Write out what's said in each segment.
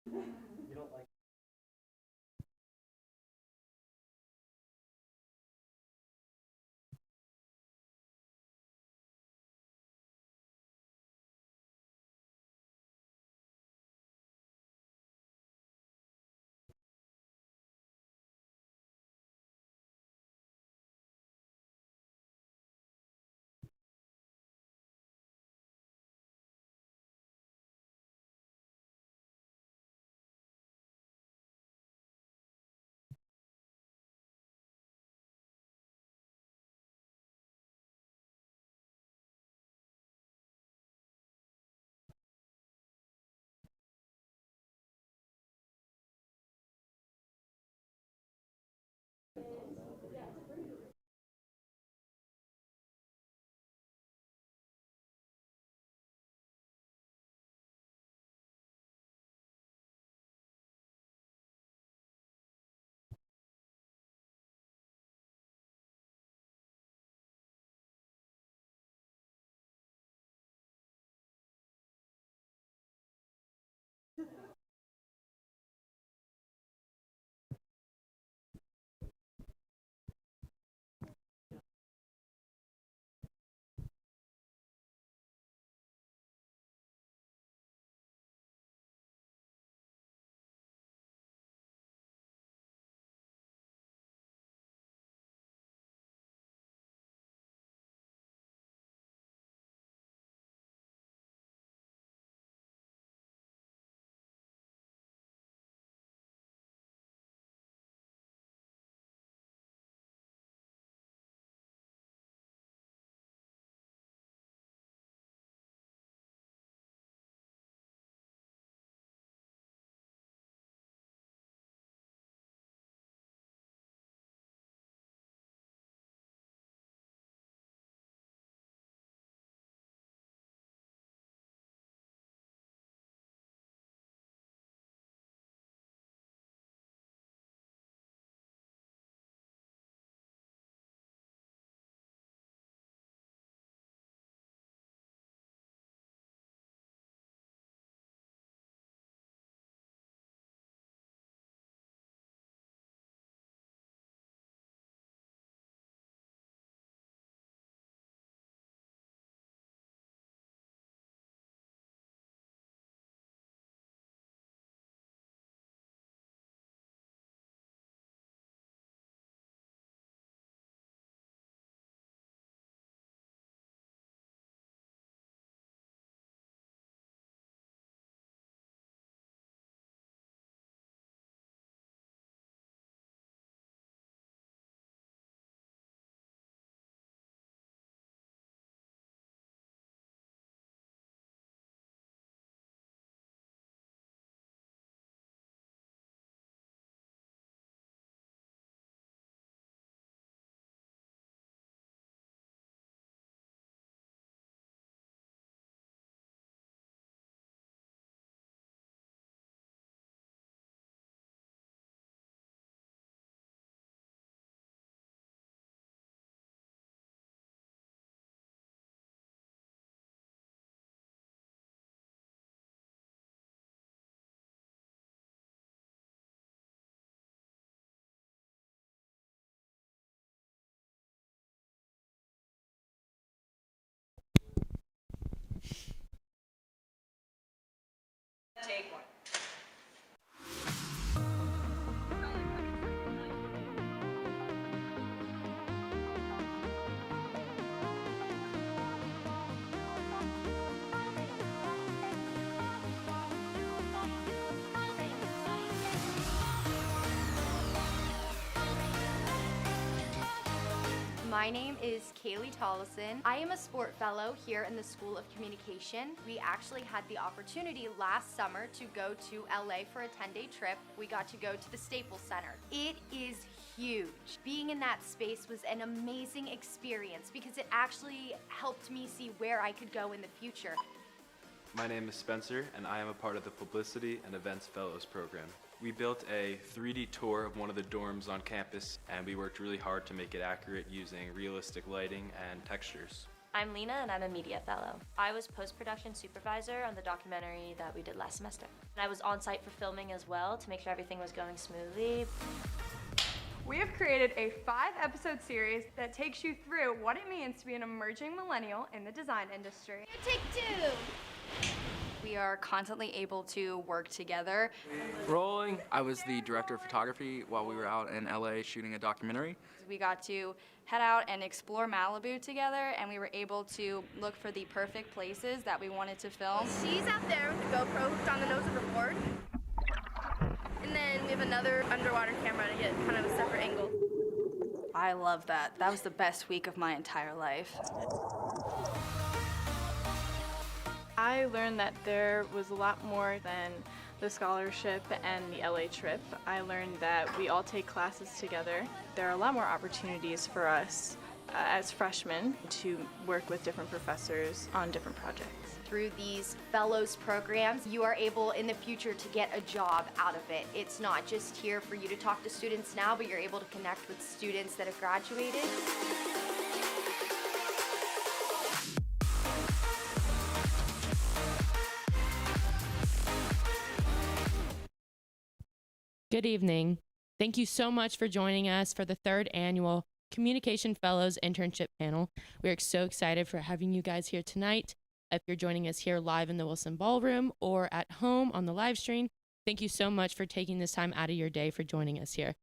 You don't like Take one. My name is Kaylee Tollison. I am a sport fellow here in the School of Communication. We actually had the opportunity last summer to go to LA for a 10-day trip. We got to go to the Staples Center. It is huge. Being in that space was an amazing experience because it actually helped me see where I could go in the future. My name is Spencer, and I am a part of the Publicity and Events Fellows program. We built a 3D tour of one of the dorms on campus, and we worked really hard to make it accurate using realistic lighting and textures. I'm Lena and I'm a media fellow. I was post-production supervisor on the documentary that we did last semester. And I was on site for filming as well to make sure everything was going smoothly. We have created a 5-episode series that takes you through what it means to be an emerging millennial in the design industry. Take 2. We are constantly able to work together. Rolling. I was the director of photography while we were out in LA shooting a documentary. We got to head out and explore Malibu together, and we were able to look for the perfect places that we wanted to film. She's out there with the GoPro hooked on the nose of her board. And then we have another underwater camera to get kind of a separate angle. I love that. That was the best week of my entire life. I learned that there was a lot more than the scholarship and the LA trip. I learned that we all take classes together. There are a lot more opportunities for us as freshmen to work with different professors on different projects. Through these fellows programs, you are able in the future to get a job out of it. It's not just here for you to talk to students now, but you're able to connect with students that have graduated. Good evening. Thank you so much for joining us for the 3rd annual Communication Fellows Internship Panel. We are so excited for having you guys here tonight. If you're joining us here live in the Wilson Ballroom or at home on the live stream, thank you so much for taking this time out of your day for joining us here.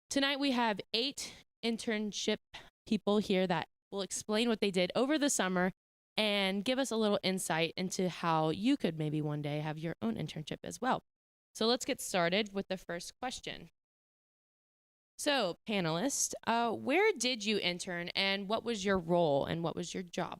Tonight we have 8 internship people here that will explain what they did over the summer and give us a little insight into how you could maybe one day have your own internship as well. So let's get started with the first question. So, panelists, where did you intern and what was your role and what was your job?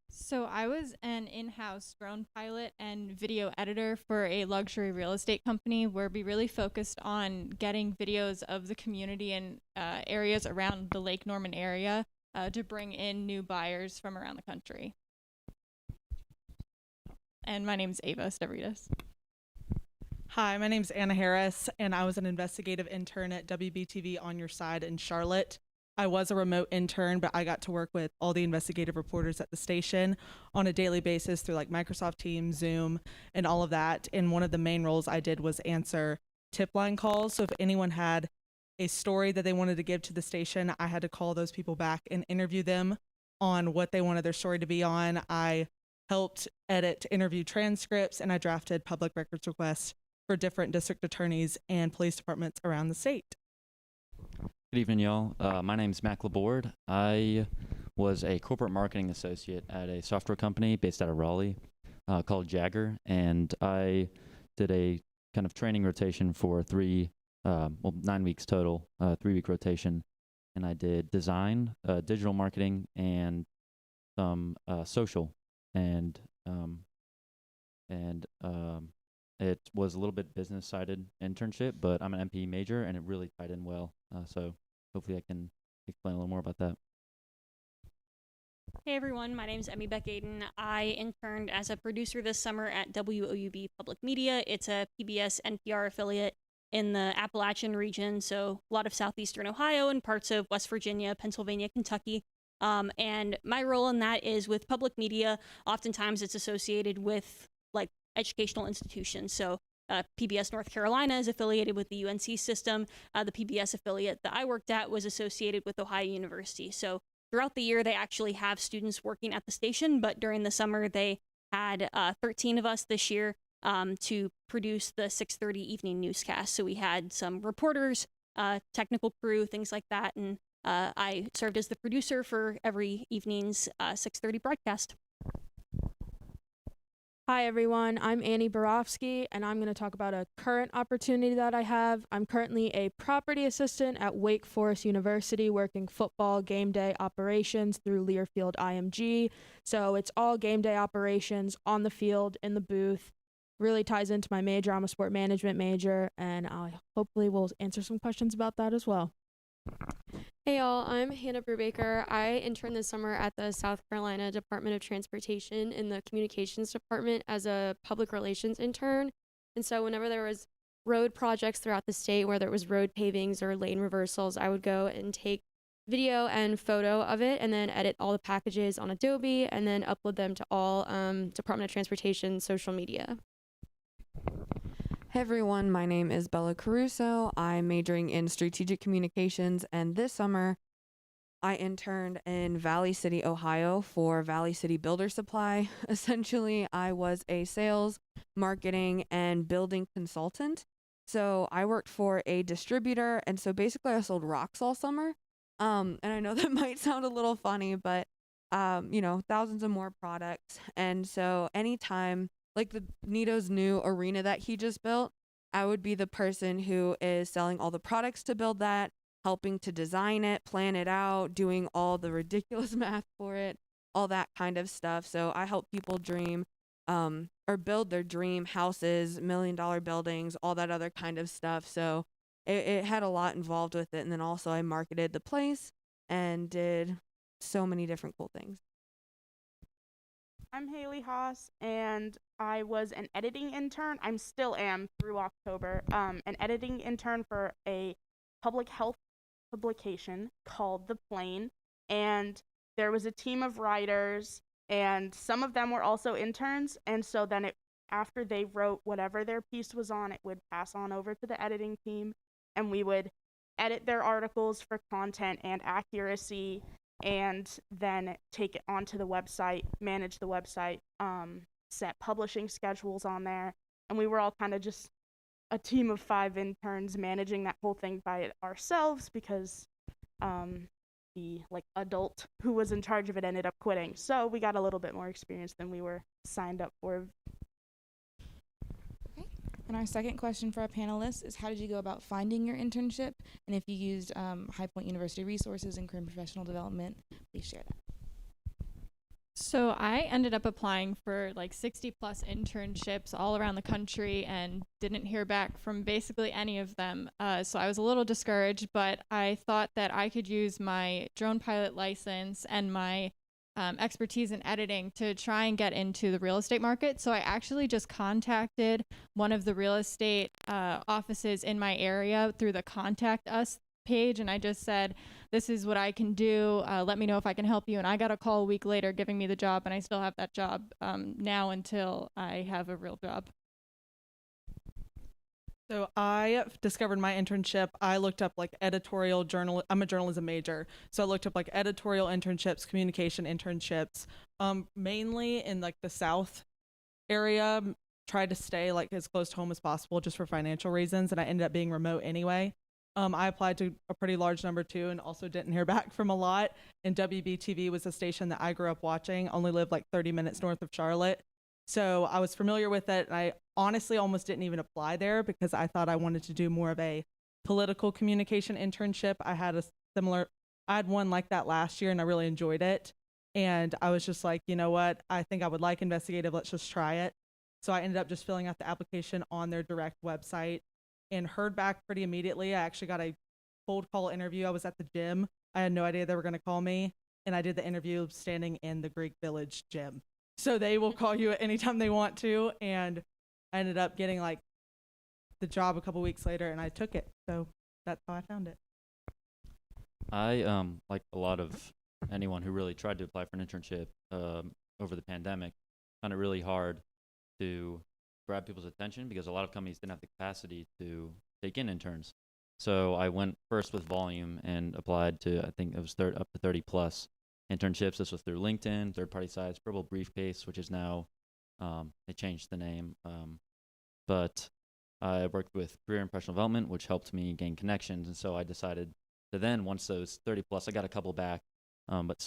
So I was an in-house drone pilot and video editor for a luxury real estate company where we really focused on getting videos of the community and areas around the Lake Norman area to bring in new buyers from around the country. And my name's Ava Stavridis. Hi, my name's Anna Harris, and I was an investigative intern at WBTV On Your Side in Charlotte. I was a remote intern, but I got to work with all the investigative reporters at the station on a daily basis through like Microsoft Teams, Zoom, and all of that. And one of the main roles I did was answer tip line calls. So if anyone had a story that they wanted to give to the station, I had to call those people back and interview them on what they wanted their story to be on. I helped edit interview transcripts, and I drafted public records requests for different district attorneys and police departments around the state. Good evening, y'all. My name's Mac Laborde. I was a corporate marketing associate at a software company based out of Raleigh called Jagger, and I did a kind of training rotation for 9 weeks total, 3-week rotation, and I did design, digital marketing, and some social, and it was a little bit business-sided internship, but I'm an MP major, and it really tied in well. So hopefully I can explain a little more about that. Hey everyone, my name is Emmy Beck Aiden. I interned as a producer this summer at WOUB Public Media. It's a PBS NPR affiliate in the Appalachian region, so a lot of southeastern Ohio and parts of West Virginia, Pennsylvania, Kentucky. And my role in that is with public media. Oftentimes it's associated with like educational institutions. So PBS North Carolina is affiliated with the UNC system. The PBS affiliate that I worked at was associated with Ohio University. So throughout the year, they actually have students working at the station, but during the summer, they had 13 of us this year to produce the 6:30 evening newscast. So we had some reporters, technical crew, things like that, and I served as the producer for every evening's 6:30 broadcast. Hi everyone, I'm Annie Borofsky, and I'm going to talk about a current opportunity that I have. I'm currently a property assistant at Wake Forest University working football game day operations through Learfield IMG. So it's all game day operations on the field, in the booth. Really ties into my major. I'm a sport management major, and I hopefully will answer some questions about that as well. Hey y'all, I'm Hannah Brubaker. I interned this summer at the South Carolina Department of Transportation in the communications department as a public relations intern. And so whenever there was road projects throughout the state, whether it was road pavings or lane reversals, I would go and take video and photo of it, and then edit all the packages on Adobe, and then upload them to all Department of Transportation social media. Hey everyone, my name is Bella Caruso. I'm majoring in strategic communications, and this summer I interned in Valley City, Ohio for Valley City Builder Supply. Essentially, I was a sales, marketing, and building consultant. So I worked for a distributor, and so basically I sold rocks all summer. And I know that might sound a little funny, but thousands of more products. And so anytime, like the Nito's new arena that he just built, I would be the person who is selling all the products to build that, helping to design it, plan it out, doing all the ridiculous math for it, all that kind of stuff. So I help people dream or build their dream houses, $1 million buildings, all that other kind of stuff. So it had a lot involved with it. And then also I marketed the place and did so many different cool things. I'm Haley Haas, and I was an editing intern. I still am through October. An editing intern for a public health publication called The Plane, and there was a team of writers, and some of them were also interns, and so then after they wrote whatever their piece was on, it would pass on over to the editing team, and we would edit their articles for content and accuracy, and then take it onto the website, manage the website, set publishing schedules on there, and we were all kind of just a team of 5 interns managing that whole thing by ourselves because the adult who was in charge of it ended up quitting. So we got a little bit more experience than we were signed up for. And our second question for our panelists is, how did you go about finding your internship? And if you used High Point University resources and career and professional development, please share that. So I ended up applying for 60 plus internships all around the country and didn't hear back from basically any of them. So I was a little discouraged, but I thought that I could use my drone pilot license and my expertise in editing to try and get into the real estate market. So I actually just contacted one of the real estate offices in my area through the Contact Us page, and I just said, this is what I can do, let me know if I can help you. And I got a call a week later giving me the job, and I still have that job now until I have a real job. So I discovered my internship. I looked up editorial journal. I'm a journalism major. So I looked up editorial internships, communication internships, mainly in the South area. Tried to stay as close to home as possible just for financial reasons. And I ended up being remote anyway. I applied to a pretty large number too, and also didn't hear back from a lot. And WBTV was a station that I grew up watching, only lived 30 minutes north of Charlotte. So I was familiar with it, and I honestly almost didn't even apply there because I thought I wanted to do more of a political communication internship. I had one like that last year, and I really enjoyed it. And I was just like, you know what? I think I would like investigative. Let's just try it. So I ended up just filling out the application on their direct website and heard back pretty immediately. I actually got a cold call interview. I was at the gym. I had no idea they were going to call me. And I did the interview standing in the Greek Village gym. So they will call you at any time they want to. And I ended up getting the job a couple weeks later, and I took it. So that's how I found it. I, like a lot of anyone who really tried to apply for an internship over the pandemic, found it really hard to grab people's attention because a lot of companies didn't have the capacity to take in interns. So I went first with volume and applied to, I think it was up to 30 plus internships. This was through LinkedIn, third-party sites, Purple Briefcase, which is now, they changed the name. But I worked with career and professional development, which helped me gain connections. And so I decided to then, once those 30 plus, I got a couple back, but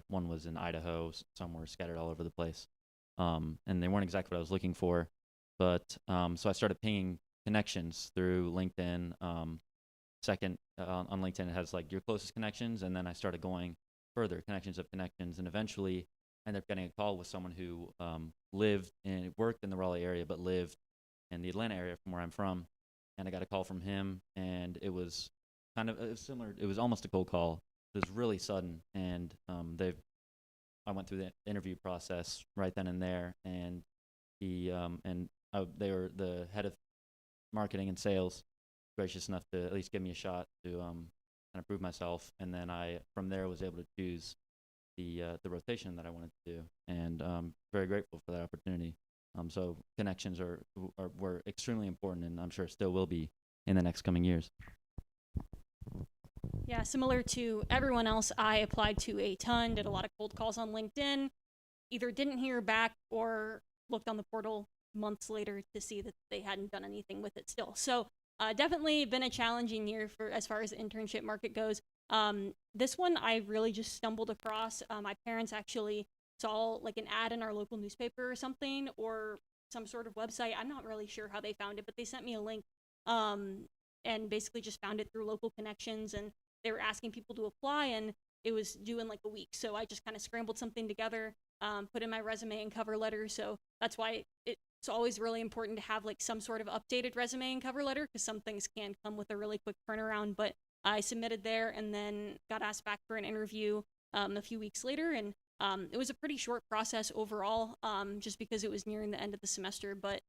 one was in Idaho, some were scattered all over the place. And they weren't exactly what I was looking for. But so I started pinging connections through LinkedIn. On LinkedIn, it has your closest connections, and then I started going further, connections of connections, and eventually I ended up getting a call with someone who worked in the Raleigh area, but lived in the Atlanta area from where I'm from. And I got a call from him, and it was kind of similar. It was almost a cold call. It was really sudden, and I went through the interview process right then and there, and they were the head of marketing and sales, gracious enough to at least give me a shot to kind of prove myself, and then I from there was able to choose the rotation that I wanted to do, and very grateful for that opportunity. So connections were extremely important, and I'm sure still will be in the next coming years. Yeah, similar to everyone else, I applied to a ton, did a lot of cold calls on LinkedIn, either didn't hear back or looked on the portal months later to see that they hadn't done anything with it still. So definitely been a challenging year for as far as the internship market goes. This one I really just stumbled across. My parents actually saw like an ad in our local newspaper or something, or some sort of website. I'm not really sure how they found it, but they sent me a link, and basically just found it through local connections, and they were asking people to apply, and it was due in like a week. So I just kind of scrambled something together, put in my resume and cover letter. So that's why it's always really important to have like some sort of updated resume and cover letter, because some things can come with a really quick turnaround. But I submitted there and then got asked back for an interview a few weeks later, and it was a pretty short process overall, just because it was nearing the end of the semester. But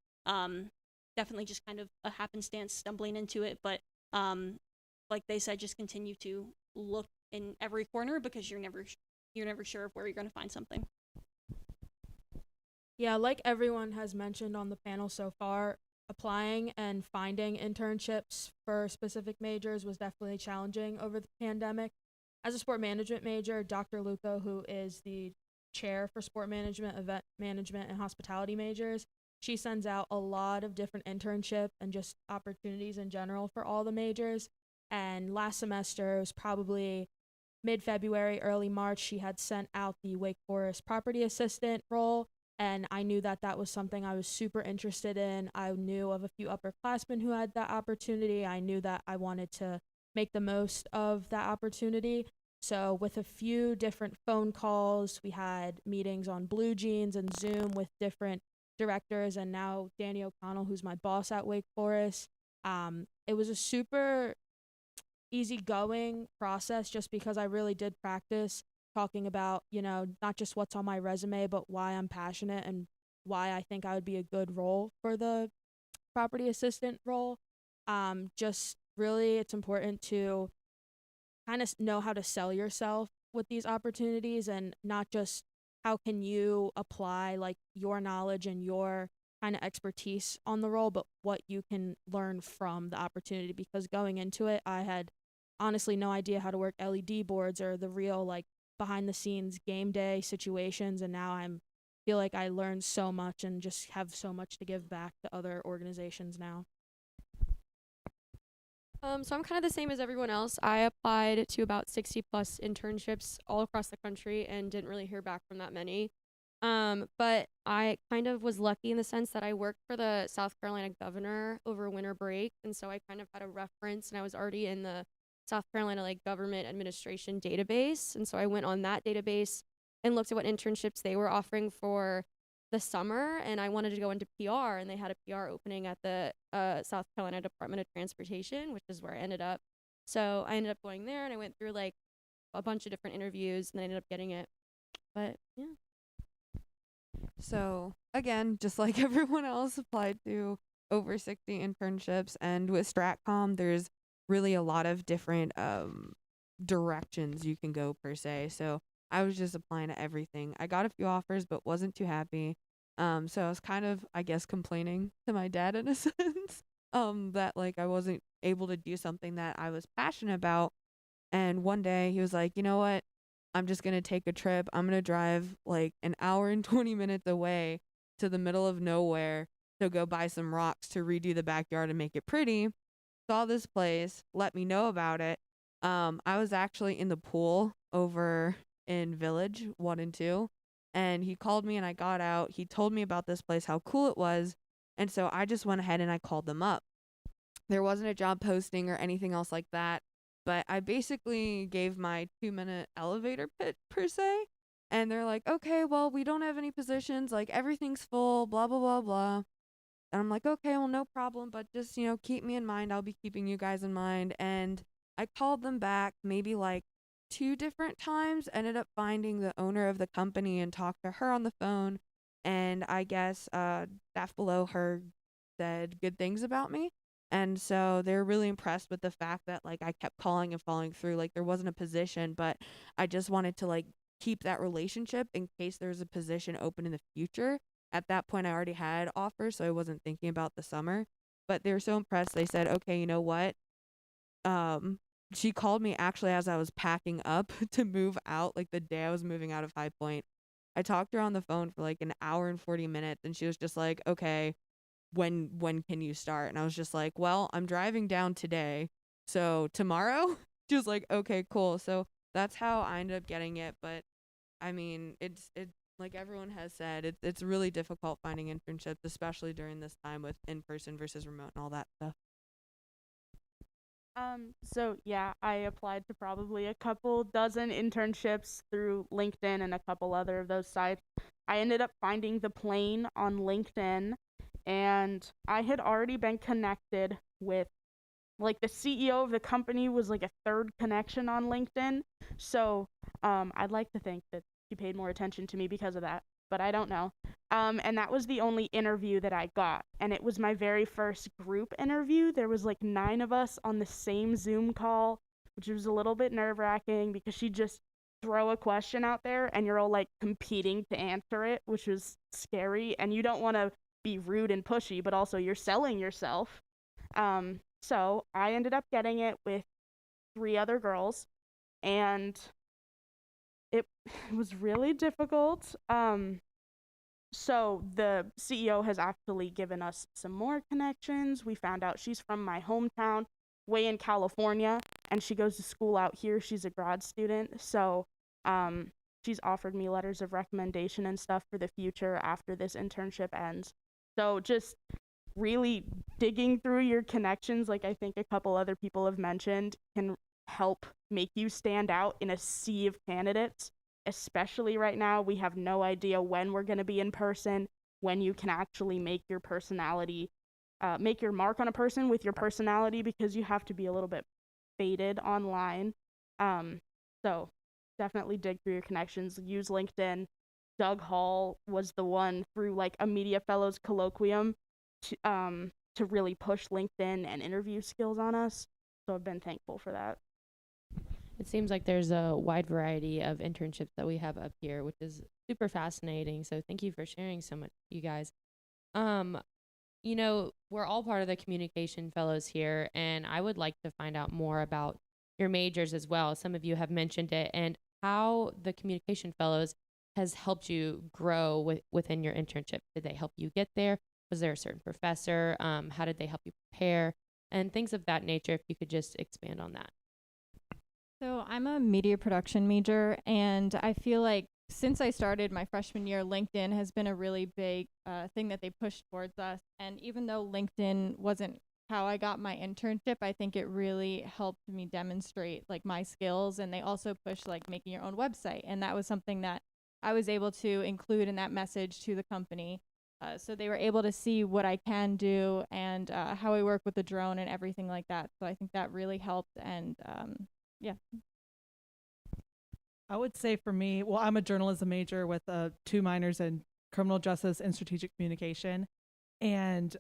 definitely just kind of a happenstance stumbling into it. But like they said, just continue to look in every corner, because you're never sure of where you're going to find something. Yeah, like everyone has mentioned on the panel so far, applying and finding internships for specific majors was definitely challenging over the pandemic. As a sport management major, Dr. Luco, who is the chair for sport management, event management, and hospitality majors, she sends out a lot of different internship and just opportunities in general for all the majors. And last semester, it was probably mid-February, early March, she had sent out the Wake Forest property assistant role, and I knew that that was something I was super interested in. I knew of a few upperclassmen who had that opportunity. I knew that I wanted to make the most of that opportunity. So with a few different phone calls, we had meetings on Blue Jeans and Zoom with different directors, and now Danny O'Connell, who's my boss at Wake Forest. It was a super easygoing process, just because I really did practice talking about, not just what's on my resume, but why I'm passionate and why I think I would be a good role for the property assistant role. Just really, it's important to kind of know how to sell yourself with these opportunities, and not just how can you apply like your knowledge and your kind of expertise on the role, but what you can learn from the opportunity. Because going into it, I had honestly no idea how to work LED boards or the real like behind the scenes game day situations, and now feel like I learned so much and just have so much to give back to other organizations now. So I'm kind of the same as everyone else. I applied to about 60 plus internships all across the country and didn't really hear back from that many. But I kind of was lucky in the sense that I worked for the South Carolina governor over winter break, and so I kind of had a reference, and I was already in the South Carolina like government administration database, and so I went on that database and looked at what internships they were offering for the summer, and I wanted to go into PR, and they had a PR opening at the South Carolina Department of Transportation, which is where I ended up. So I ended up going there, and I went through like a bunch of different interviews, and I ended up getting it. But yeah. So again, just like everyone else, applied to over 60 internships, and with Stratcom, there's really a lot of different directions you can go per se. So I was just applying to everything. I got a few offers, but wasn't too happy. So I was kind of, I guess, complaining to my dad in a sense, that like I wasn't able to do something that I was passionate about. And one day he was like, you know what? I'm just going to take a trip. I'm going to drive like an hour and 20 minutes away to the middle of nowhere to go buy some rocks to redo the backyard and make it pretty. Saw this place, let me know about it. I was actually in the pool over in Village 1 and 2, and he called me and I got out. He told me about this place, how cool it was, and so I just went ahead and I called them up. There wasn't a job posting or anything else like that, but I basically gave my 2-minute elevator pitch per se, and they're like, okay, well, we don't have any positions, like everything's full, blah, blah, blah, blah. And I'm like, okay, well, no problem, but just, keep me in mind. I'll be keeping you guys in mind. And I called them back maybe like 2 different times, ended up finding the owner of the company and talked to her on the phone. And I guess staff below her said good things about me. And so they were really impressed with the fact that like I kept calling and following through. Like there wasn't a position, but I just wanted to like keep that relationship in case there's a position open in the future. At that point, I already had offers, so I wasn't thinking about the summer. But they were so impressed. They said, "Okay, you know what?" She called me actually as I was packing up to move out, like the day I was moving out of High Point. I talked to her on the phone for like an hour and 40 minutes, and she was just like, "Okay, when can you start?" And I was just like, "Well, I'm driving down today, so tomorrow." She was like, "Okay, cool." So that's how I ended up getting it. But I mean, it's like everyone has said, it's really difficult finding internships, especially during this time with in person versus remote and all that stuff. So yeah, I applied to probably a couple dozen internships through LinkedIn and a couple other of those sites. I ended up finding the Plane on LinkedIn, and I had already been connected with, like, the CEO of the company was like a third connection on LinkedIn. So I'd like to think that he paid more attention to me because of that, but I don't know. And that was the only interview that I got, and it was my very first group interview. There was like 9 of us on the same Zoom call, which was a little bit nerve-wracking because she just throw a question out there and you're all like competing to answer it, which was scary, and you don't want to be rude and pushy, but also you're selling yourself. So I ended up getting it with 3 other girls, and it was really difficult. So the CEO has actually given us some more connections. We found out she's from my hometown, way in California, and she goes to school out here. She's a grad student. So she's offered me letters of recommendation and stuff for the future after this internship ends. So just really digging through your connections, like I think a couple other people have mentioned, can help make you stand out in a sea of candidates. Especially right now, we have no idea when we're going to be in person, when you can actually make your personality, make your mark on a person with your personality, because you have to be a little bit faded online. So definitely dig through your connections, use LinkedIn. Doug Hall was the one through like a Media Fellows colloquium to really push LinkedIn and interview skills on us. So I've been thankful for that. It seems like there's a wide variety of internships that we have up here, which is super fascinating. So thank you for sharing so much, you guys. You know, we're all part of the communication fellows here, and I would like to find out more about your majors as well. Some of you have mentioned it, and how the communication fellows has helped you grow within your internship. Did they help you get there? Was there a certain professor? How did they help you prepare? And things of that nature, if you could just expand on that. So I'm a media production major, and I feel like since I started my freshman year, LinkedIn has been a really big thing that they pushed towards us. And even though LinkedIn wasn't how I got my internship, I think it really helped me demonstrate like my skills. And they also pushed like making your own website, and that was something that I was able to include in that message to the company. So they were able to see what I can do and how I work with the drone and everything like that. So I think that really helped. And yeah. I would say for me, well, I'm a journalism major with 2 minors in criminal justice and strategic communication. And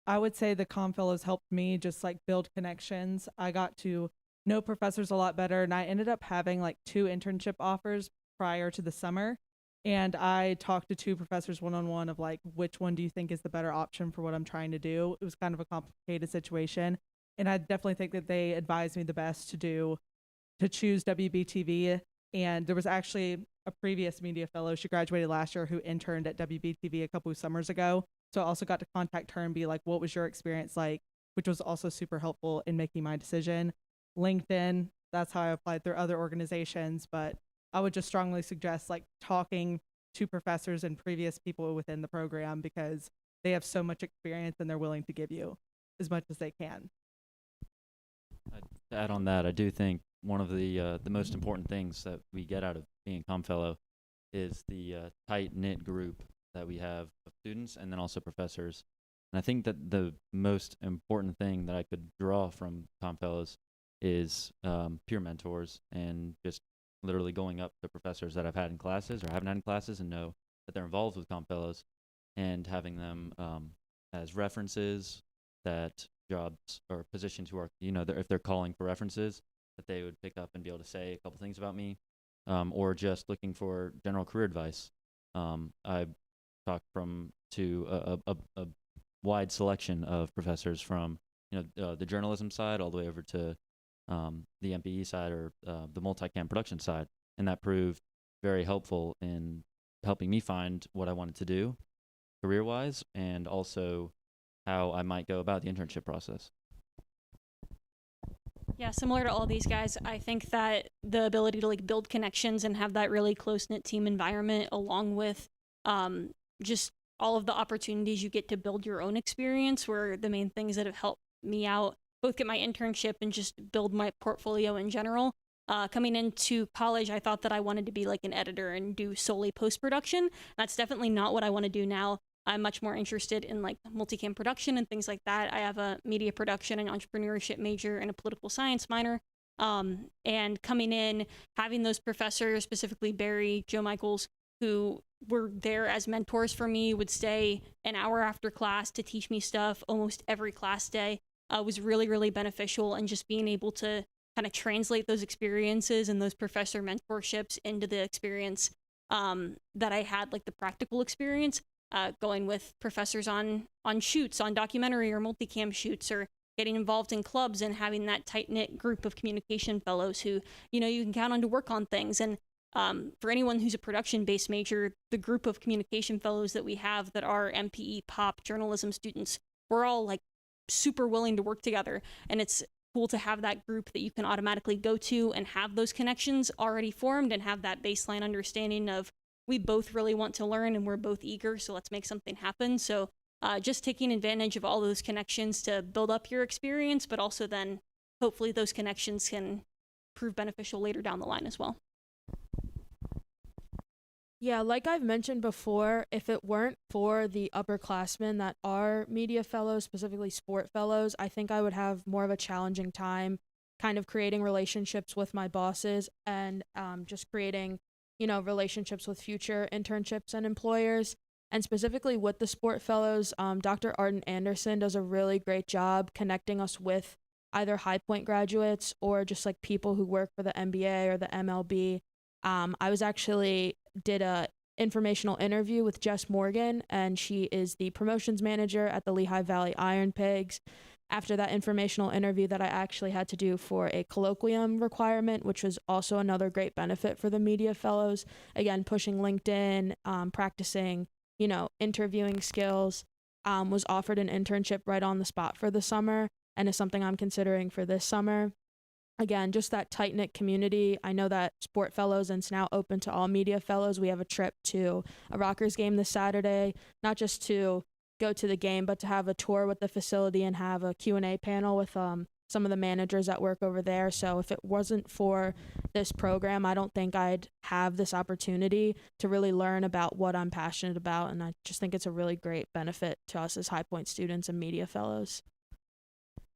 I would say the Comm Fellows helped me just like build connections. I got to know professors a lot better, and I ended up having like 2 internship offers prior to the summer. And I talked to 2 professors one-on-one of like, which one do you think is the better option for what I'm trying to do? It was kind of a complicated situation. And I definitely think that they advised me the best to choose WBTV. And there was actually a previous media fellow, she graduated last year, who interned at WBTV a couple of summers ago. So I also got to contact her and be like, what was your experience like? Which was also super helpful in making my decision. LinkedIn, that's how I applied through other organizations. But I would just strongly suggest like talking to professors and previous people within the program, because they have so much experience and they're willing to give you as much as they can. To add on that, I do think one of the most important things that we get out of being a Comm Fellow is the tight-knit group that we have of students and then also professors. And I think that the most important thing that I could draw from Comm Fellows is peer mentors, and just literally going up to professors that I've had in classes or haven't had in classes and know that they're involved with Comm Fellows, and having them as references that jobs or positions who are, if they're calling for references, that they would pick up and be able to say a couple things about me, or just looking for general career advice. I talked to a wide selection of professors from the journalism side all the way over to the MPE side or the multicam production side, and that proved very helpful in helping me find what I wanted to do career-wise, and also how I might go about the internship process. Yeah, similar to all these guys, I think that the ability to like build connections and have that really close-knit team environment, along with just all of the opportunities you get to build your own experience, were the main things that have helped me out, both get my internship and just build my portfolio in general. Coming into college, I thought that I wanted to be like an editor and do solely post-production. That's definitely not what I want to do now. I'm much more interested in like multicam production and things like that. I have a media production and entrepreneurship major and a political science minor. And coming in, having those professors, specifically Barry, Joe Michaels, who were there as mentors for me, would stay an hour after class to teach me stuff almost every class day, was really, really beneficial. And just being able to kind of translate those experiences and those professor mentorships into the experience that I had, like the practical experience, going with professors on shoots, on documentary or multicam shoots, or getting involved in clubs and having that tight-knit group of communication fellows who, you can count on to work on things. And for anyone who's a production-based major, the group of communication fellows that we have that are MPE, pop, journalism students, we're all like super willing to work together. And it's cool to have that group that you can automatically go to and have those connections already formed and have that baseline understanding of, we both really want to learn and we're both eager, so let's make something happen. So just taking advantage of all those connections to build up your experience, but also then hopefully those connections can prove beneficial later down the line as well. Yeah, like I've mentioned before, if it weren't for the upperclassmen that are media fellows, specifically sport fellows, I think I would have more of a challenging time kind of creating relationships with my bosses and just creating, relationships with future internships and employers. And specifically with the sport fellows, Dr. Arden Anderson does a really great job connecting us with either High Point graduates or just like people who work for the NBA or the MLB. I was actually did a informational interview with Jess Morgan, and she is the promotions manager at the Lehigh Valley Iron Pigs. After that informational interview that I actually had to do for a colloquium requirement, which was also another great benefit for the media fellows, again, pushing LinkedIn, practicing, interviewing skills, was offered an internship right on the spot for the summer and is something I'm considering for this summer. Again, just that tight-knit community. I know that Sport Fellows, and it's now open to all media fellows. We have a trip to a Rockers game this Saturday, not just to go to the game, but to have a tour with the facility and have a Q&A panel with some of the managers that work over there. So if it wasn't for this program, I don't think I'd have this opportunity to really learn about what I'm passionate about. And I just think it's a really great benefit to us as High Point students and media fellows.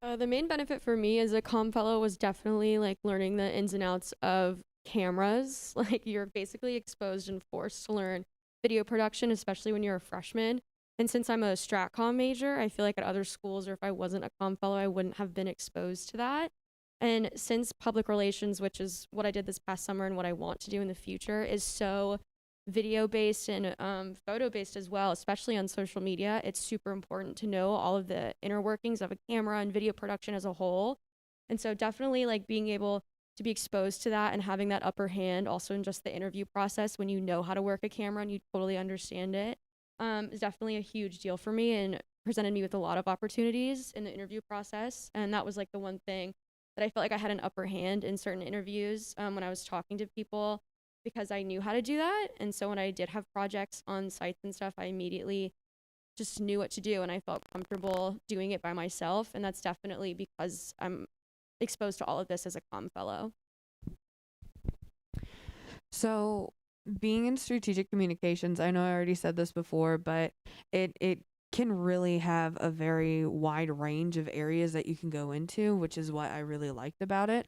The main benefit for me as a comm fellow was definitely like learning the ins and outs of cameras. Like you're basically exposed and forced to learn video production, especially when you're a freshman. And since I'm a strat comm major, I feel like at other schools, or if I wasn't a comm fellow, I wouldn't have been exposed to that. And since public relations, which is what I did this past summer and what I want to do in the future, is so video based and photo based as well, especially on social media, it's super important to know all of the inner workings of a camera and video production as a whole. And so definitely like being able to be exposed to that and having that upper hand also in just the interview process when you know how to work a camera and you totally understand it, is definitely a huge deal for me and presented me with a lot of opportunities in the interview process. And that was like the one thing that I felt like I had an upper hand in certain interviews when I was talking to people, because I knew how to do that. And so when I did have projects on sites and stuff, I immediately just knew what to do and I felt comfortable doing it by myself. And that's definitely because I'm exposed to all of this as a comm fellow. So being in strategic communications, I know I already said this before, but it can really have a very wide range of areas that you can go into, which is what I really liked about it.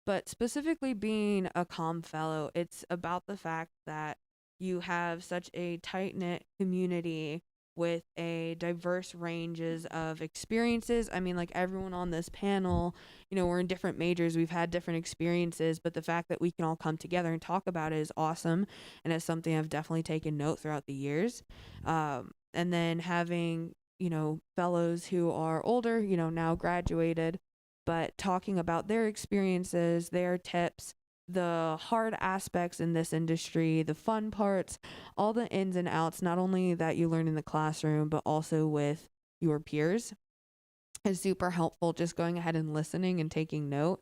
But specifically being a comm fellow, it's about the fact that you have such a tight-knit community with a diverse ranges of experiences. I mean, like everyone on this panel, you know, we're in different majors, we've had different experiences, but the fact that we can all come together and talk about it is awesome, and it's something I've definitely taken note throughout the years. And then having, you know, fellows who are older, you know, now graduated, but talking about their experiences, their tips, the hard aspects in this industry, the fun parts, all the ins and outs, not only that you learn in the classroom, but also with your peers, is super helpful, just going ahead and listening and taking note.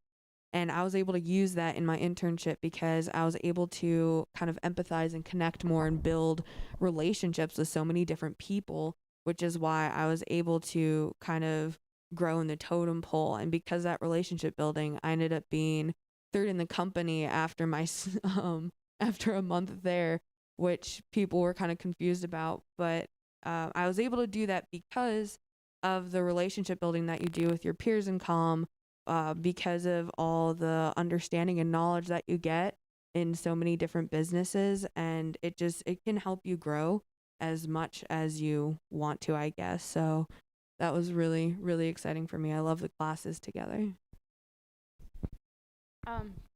And I was able to use that in my internship because I was able to kind of empathize and connect more and build relationships with so many different people, which is why I was able to kind of grow in the totem pole. And because that relationship building, I ended up being third in the company after my after a month there, which people were kind of confused about. But I was able to do that because of the relationship building that you do with your peers in comm, because of all the understanding and knowledge that you get in so many different businesses, and it can help you grow as much as you want to, I guess. So that was really, really exciting for me. I love the classes together.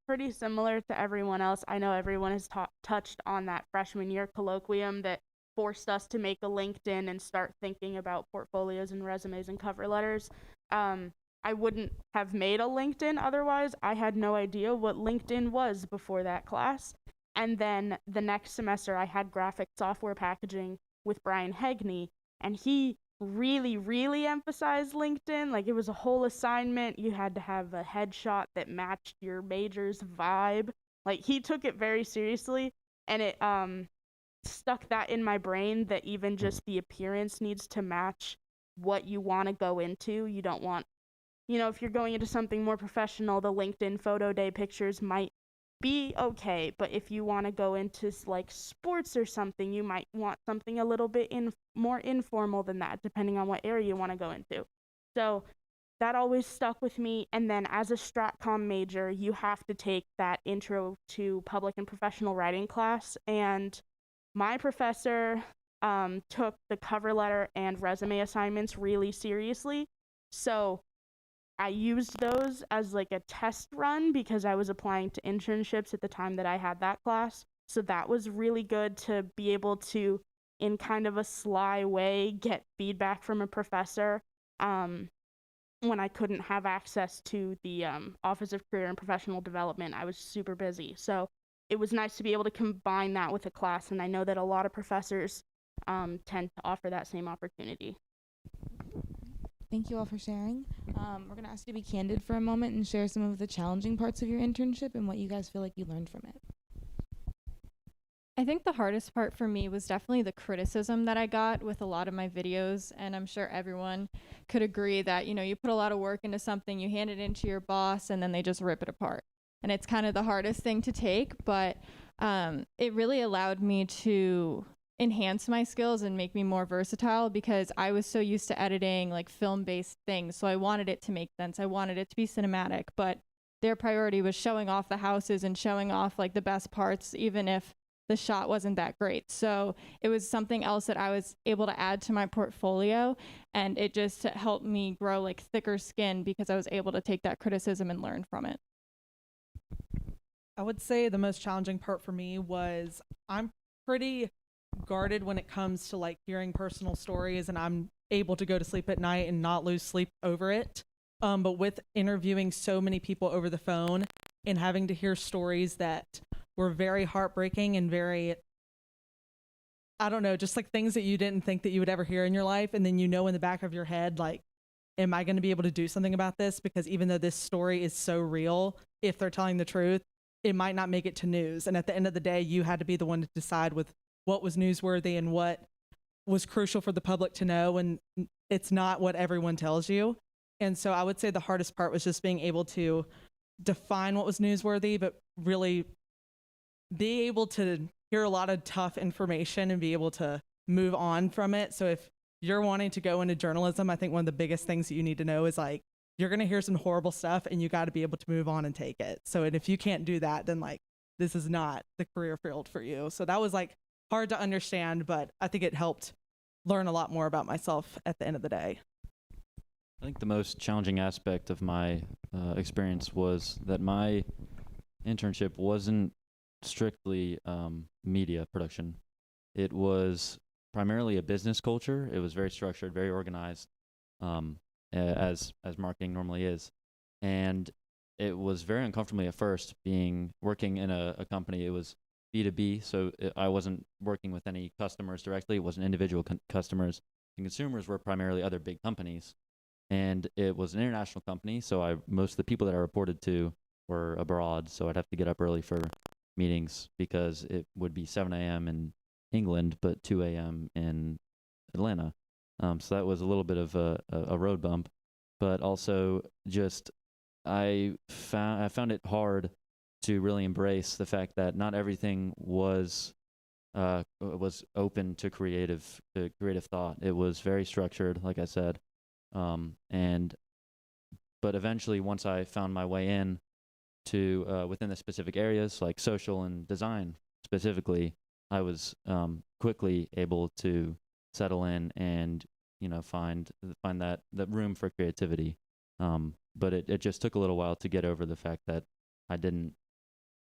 Pretty similar to everyone else. I know everyone has touched on that freshman year colloquium that forced us to make a LinkedIn and start thinking about portfolios and resumes and cover letters. I wouldn't have made a LinkedIn otherwise. I had no idea what LinkedIn was before that class. And then the next semester I had graphic software packaging with Brian Hegney, and he really, really emphasized LinkedIn. Like, it was a whole assignment. You had to have a headshot that matched your major's vibe. Like, he took it very seriously, and it stuck that in my brain that even just the appearance needs to match what you want to go into. You don't want, you know, if you're going into something more professional, the LinkedIn photo day pictures might be okay, but if you want to go into like sports or something, you might want something a little bit more informal than that, depending on what area you want to go into. So that always stuck with me. And then as a Stratcom major, you have to take that intro to public and professional writing class, and my professor took the cover letter and resume assignments really seriously. So I used those as like a test run because I was applying to internships at the time that I had that class. So that was really good to be able to, in kind of a sly way, get feedback from a professor when I couldn't have access to the Office of Career and Professional Development. I was super busy. So it was nice to be able to combine that with a class, and I know that a lot of professors tend to offer that same opportunity. Thank you all for sharing. We're going to ask you to be candid for a moment and share some of the challenging parts of your internship and what you guys feel like you learned from it. I think the hardest part for me was definitely the criticism that I got with a lot of my videos, and I'm sure everyone could agree that, you know, you put a lot of work into something, you hand it into your boss, and then they just rip it apart. And it's kind of the hardest thing to take, but it really allowed me to enhance my skills and make me more versatile because I was so used to editing like film-based things. So I wanted it to make sense. I wanted it to be cinematic, but their priority was showing off the houses and showing off like the best parts, even if the shot wasn't that great. So it was something else that I was able to add to my portfolio, and it just helped me grow like thicker skin because I was able to take that criticism and learn from it. I would say the most challenging part for me was I'm pretty guarded when it comes to like hearing personal stories, and I'm able to go to sleep at night and not lose sleep over it. But with interviewing so many people over the phone and having to hear stories that were very heartbreaking and very, I don't know, just like things that you didn't think that you would ever hear in your life. And then, you know, in the back of your head, like, am I going to be able to do something about this? Because even though this story is so real, if they're telling the truth, it might not make it to news. And at the end of the day, you had to be the one to decide with what was newsworthy and what was crucial for the public to know. And it's not what everyone tells you. And so I would say the hardest part was just being able to define what was newsworthy, but really be able to hear a lot of tough information and be able to move on from it. So if you're wanting to go into journalism, I think one of the biggest things that you need to know is like, you're going to hear some horrible stuff and you got to be able to move on and take it. So, and if you can't do that, then like, this is not the career field for you. So that was like hard to understand, but I think it helped learn a lot more about myself at the end of the day. I think the most challenging aspect of my experience was that my internship wasn't strictly media production. It was primarily a business culture. It was very structured, very organized, as marketing normally is, and it was very uncomfortable at first working in a company. It was B2B, so I wasn't working with any customers directly. It wasn't individual customers. The consumers were primarily other big companies, and it was an international company. So most of the people that I reported to were abroad. So I'd have to get up early for meetings because it would be 7 a.m. in England, but 2 a.m. in Atlanta. So that was a little bit of a road bump, but also just I found it hard to really embrace the fact that not everything was open to creative thought. It was very structured, like I said, but eventually, once I found my way in to within the specific areas like social and design specifically, I was quickly able to settle in and find that room for creativity. But it just took a little while to get over the fact that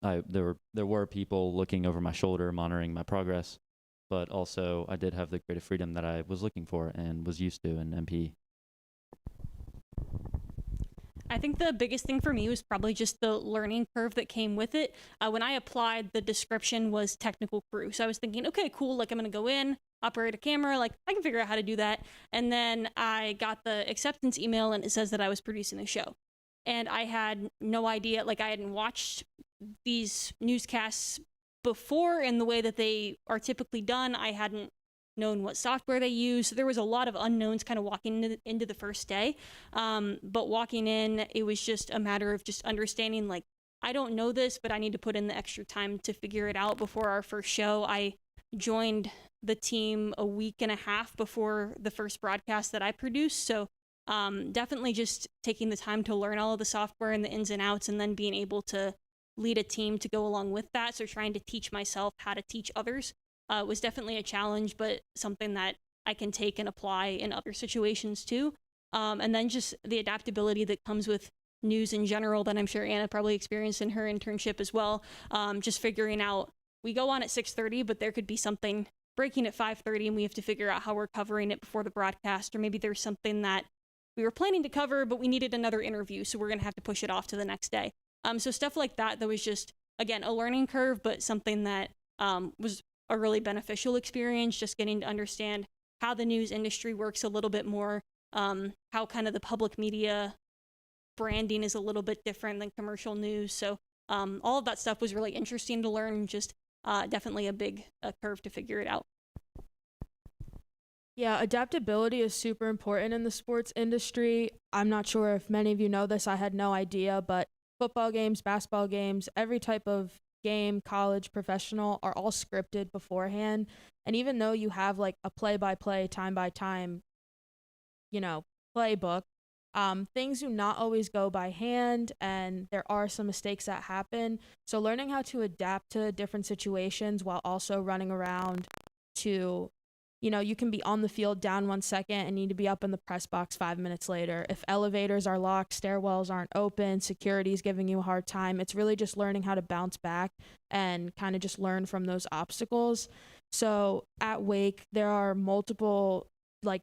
there were people looking over my shoulder, monitoring my progress, but also I did have the creative freedom that I was looking for and was used to in MP. I think the biggest thing for me was probably just the learning curve that came with it. When I applied, the description was technical crew. So I was thinking, okay, cool, like I'm going to go in, operate a camera, like I can figure out how to do that. And then I got the acceptance email and it says that I was producing a show. And I had no idea, like I hadn't watched these newscasts before in the way that they are typically done. I hadn't known what software they use. So there was a lot of unknowns kind of walking into the first day. But walking in, it was just a matter of just understanding, like, I don't know this, but I need to put in the extra time to figure it out before our first show. I joined the team a week and a half before the first broadcast that I produced. So definitely just taking the time to learn all of the software and the ins and outs, and then being able to lead a team to go along with that. So trying to teach myself how to teach others was definitely a challenge, but something that I can take and apply in other situations too. And then just the adaptability that comes with news in general that I'm sure Anna probably experienced in her internship as well. Just figuring out, we go on at 6:30, but there could be something breaking at 5:30 and we have to figure out how we're covering it before the broadcast, or maybe there's something that we were planning to cover, but we needed another interview, so we're going to have to push it off to the next day. So stuff like that was just, again, a learning curve, but something that was a really beneficial experience, just getting to understand how the news industry works a little bit more, how kind of the public media branding is a little bit different than commercial news. So all of that stuff was really interesting to learn, just definitely a big curve to figure it out. Yeah, adaptability is super important in the sports industry. I'm not sure if many of you know this, I had no idea, but football games, basketball games, every type of game, college, professional, are all scripted beforehand. And even though you have like a play-by-play, time-by-time, playbook, things do not always go by hand, and there are some mistakes that happen. So learning how to adapt to different situations while also running around to, you can be on the field down 1 second and need to be up in the press box 5 minutes later. If elevators are locked, stairwells aren't open, security is giving you a hard time, it's really just learning how to bounce back and kind of just learn from those obstacles. So at Wake, there are multiple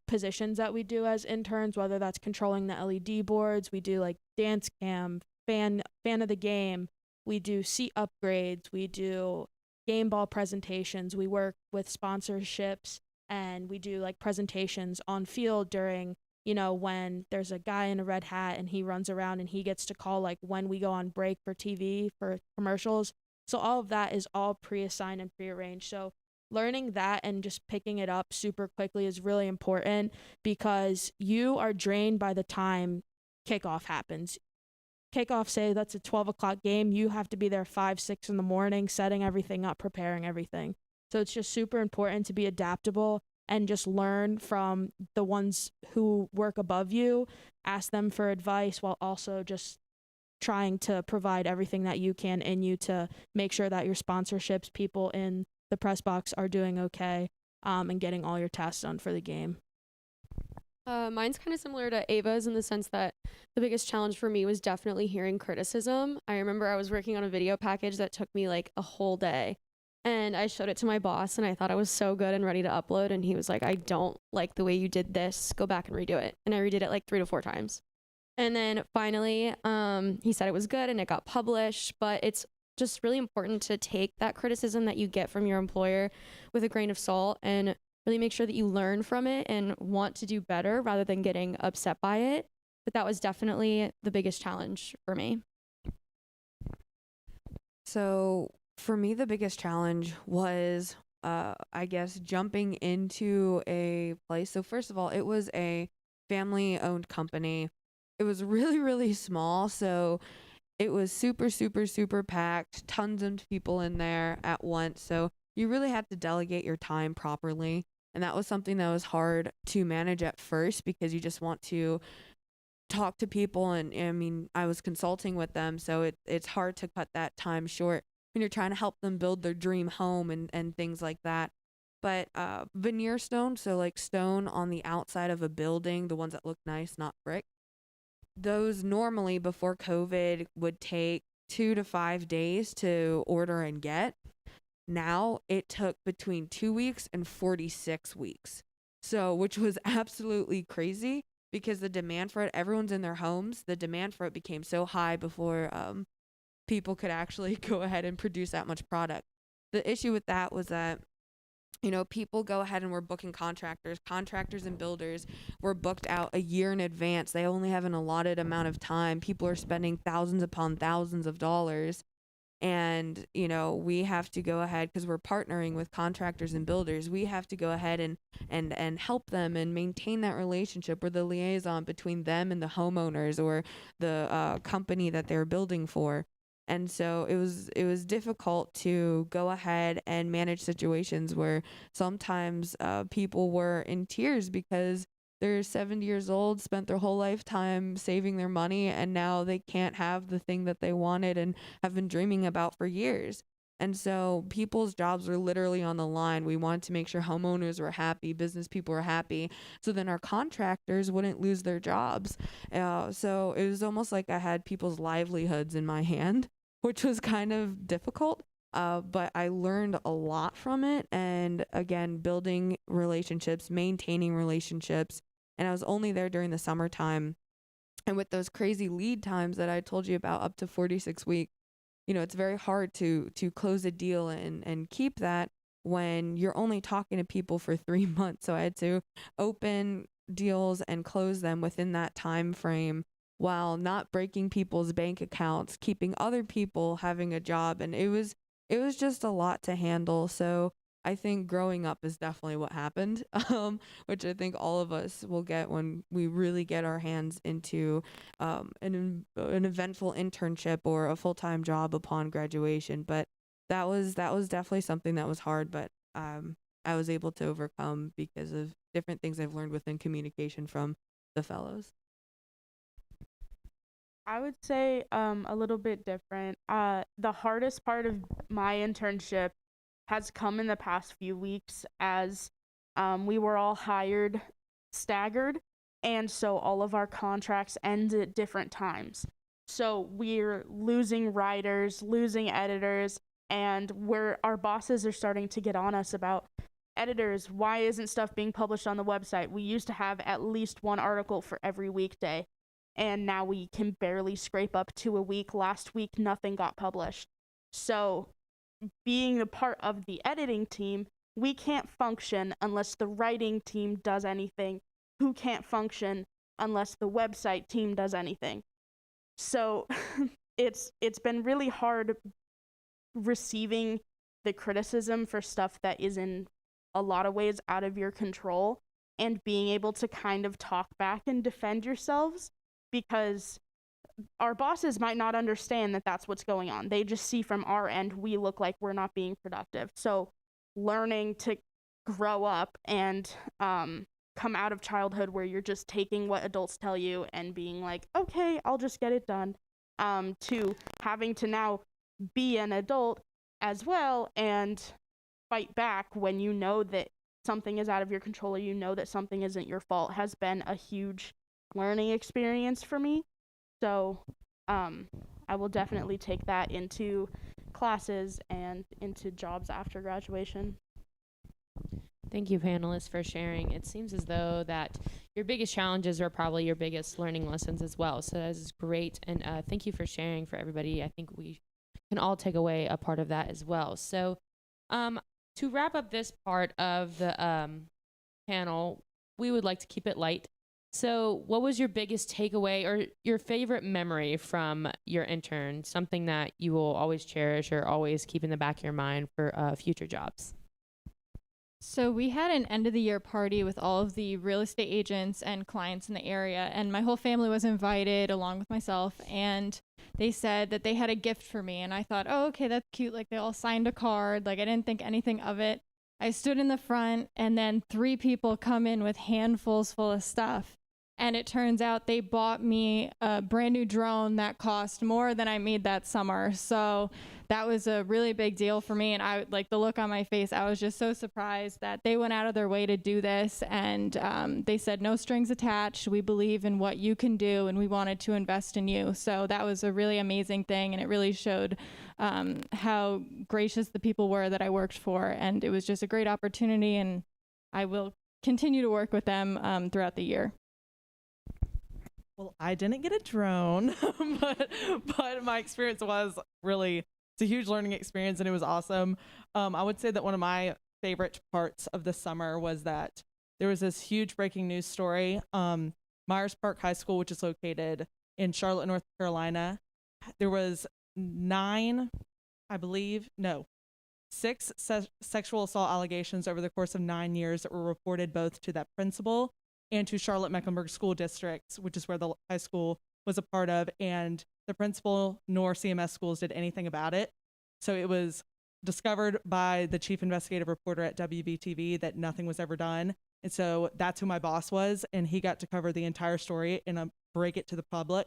positions that we do as interns, whether that's controlling the LED boards, we do dance cam, fan of the game, we do seat upgrades, we do game ball presentations, we work with sponsorships, and we do presentations on field during, when there's a guy in a red hat and he runs around and he gets to call when we go on break for TV, for commercials. So all of that is all pre-assigned and pre-arranged. So learning that and just picking it up super quickly is really important, because you are drained by the time kickoff happens. Kickoff, say that's a 12 o'clock game, you have to be there 5, 6 in the morning, setting everything up, preparing everything. So it's just super important to be adaptable and just learn from the ones who work above you, ask them for advice while also just trying to provide everything that you can in you to make sure that your sponsorships, people in the press box, are doing okay. and getting all your tasks done for the game. Mine's kind of similar to Ava's in the sense that the biggest challenge for me was definitely hearing criticism. I remember I was working on a video package that took me like a whole day, and I showed it to my boss and I thought I was so good and ready to upload, and he was like, I don't like the way you did this, go back and redo it. And I redid it like 3 to 4 times. And then finally, he said it was good and it got published, but it's just really important to take that criticism that you get from your employer with a grain of salt and really make sure that you learn from it and want to do better rather than getting upset by it. But that was definitely the biggest challenge for me. So for me, the biggest challenge was, I guess, jumping into a place. So first of all, it was a family-owned company. It was really, really small. So it was super, super, super packed, tons of people in there at once. So you really had to delegate your time properly. And that was something that was hard to manage at first because you just want to talk to people. And I mean, I was consulting with them. So it's hard to cut that time short when you're trying to help them build their dream home and things like that. But veneer stone, so like stone on the outside of a building, the ones that look nice, not brick, those normally before COVID would take 2 to 5 days to order and get. Now it took between 2 weeks and 46 weeks. So, which was absolutely crazy because the demand for it, everyone's in their homes. The demand for it became so high before people could actually go ahead and produce that much product. The issue with that was that, you know, people go ahead and we're booking contractors and builders were booked out a year in advance. They only have an allotted amount of time. People are spending thousands upon thousands of dollars. And, you know, we have to go ahead because we're partnering with contractors and builders. We have to go ahead and help them and maintain that relationship. We're the liaison between them and the homeowners or the company that they're building for. And so it was difficult to go ahead and manage situations where sometimes people were in tears because they're 70 years old, spent their whole lifetime saving their money, and now they can't have the thing that they wanted and have been dreaming about for years. And so people's jobs were literally on the line. We wanted to make sure homeowners were happy, business people were happy, so then our contractors wouldn't lose their jobs. So it was almost like I had people's livelihoods in my hand, which was kind of difficult. But I learned a lot from it. And again, building relationships, maintaining relationships. And I was only there during the summertime. And with those crazy lead times that I told you about, up to 46 weeks, you know, it's very hard to close a deal and keep that when you're only talking to people for 3 months. So I had to open deals and close them within that time frame while not breaking people's bank accounts, keeping other people having a job. And it was just a lot to handle. So I think growing up is definitely what happened, which I think all of us will get when we really get our hands into an eventful internship or a full-time job upon graduation. But that was definitely something that was hard, but I was able to overcome because of different things I've learned within communication from the fellows. I would say a little bit different. The hardest part of my internship has come in the past few weeks as we were all hired staggered, and so all of our contracts end at different times. So we're losing writers, losing editors, and our bosses are starting to get on us about editors, why isn't stuff being published on the website? We used to have at least one article for every weekday, and now we can barely scrape up to a week. Last week, nothing got published. So being a part of the editing team, we can't function unless the writing team does anything, who can't function unless the website team does anything. So it's been really hard receiving the criticism for stuff that is in a lot of ways out of your control and being able to kind of talk back and defend yourselves, because our bosses might not understand that that's what's going on. They just see from our end we look like we're not being productive. So learning to grow up and come out of childhood where you're just taking what adults tell you and being like, okay, I'll just get it done, to having to now be an adult as well and fight back when you know that something is out of your control or you know that something isn't your fault has been a huge learning experience for me. So I will definitely take that into classes and into jobs after graduation. Thank you, panelists, for sharing. It seems as though that your biggest challenges are probably your biggest learning lessons as well. So that is great. And thank you for sharing for everybody. I think we can all take away a part of that as well. So to wrap up this part of the panel, we would like to keep it light. So what was your biggest takeaway or your favorite memory from your intern? Something that you will always cherish or always keep in the back of your mind for future jobs? So we had an end of the year party with all of the real estate agents and clients in the area, and my whole family was invited along with myself, and they said that they had a gift for me, and I thought, oh, okay, that's cute. Like, they all signed a card. Like, I didn't think anything of it. I stood in the front, and then 3 people come in with handfuls full of stuff. And it turns out they bought me a brand new drone that cost more than I made that summer. So that was a really big deal for me. And I like the look on my face. I was just so surprised that they went out of their way to do this. And they said, no strings attached. We believe in what you can do, and we wanted to invest in you. So that was a really amazing thing. And it really showed how gracious the people were that I worked for. And it was just a great opportunity. And I will continue to work with them throughout the year. Well, I didn't get a drone, but my experience was really, it's a huge learning experience, and it was awesome. I would say that one of my favorite parts of the summer was that there was this huge breaking news story. Myers Park High School, which is located in Charlotte, North Carolina, there was 6 sexual assault allegations over the course of 9 years that were reported both to that principal and to Charlotte-Mecklenburg School Districts, which is where the high school was a part of, and the principal nor CMS schools did anything about it. So it was discovered by the chief investigative reporter at WBTV that nothing was ever done. And so that's who my boss was, and he got to cover the entire story and break it to the public.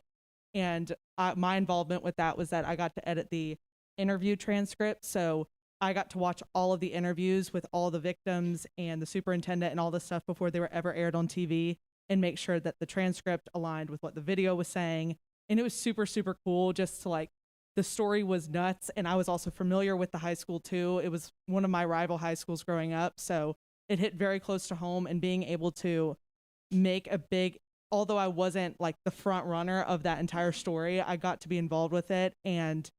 And my involvement with that was that I got to edit the interview transcript. So I got to watch all of the interviews with all the victims and the superintendent and all this stuff before they were ever aired on TV, and make sure that the transcript aligned with what the video was saying. And it was super, super cool just to like, the story was nuts. And I was also familiar with the high school too. It was one of my rival high schools growing up. So it hit very close to home, and being able to make a big, although I wasn't like the front runner of that entire story, I got to be involved with it. And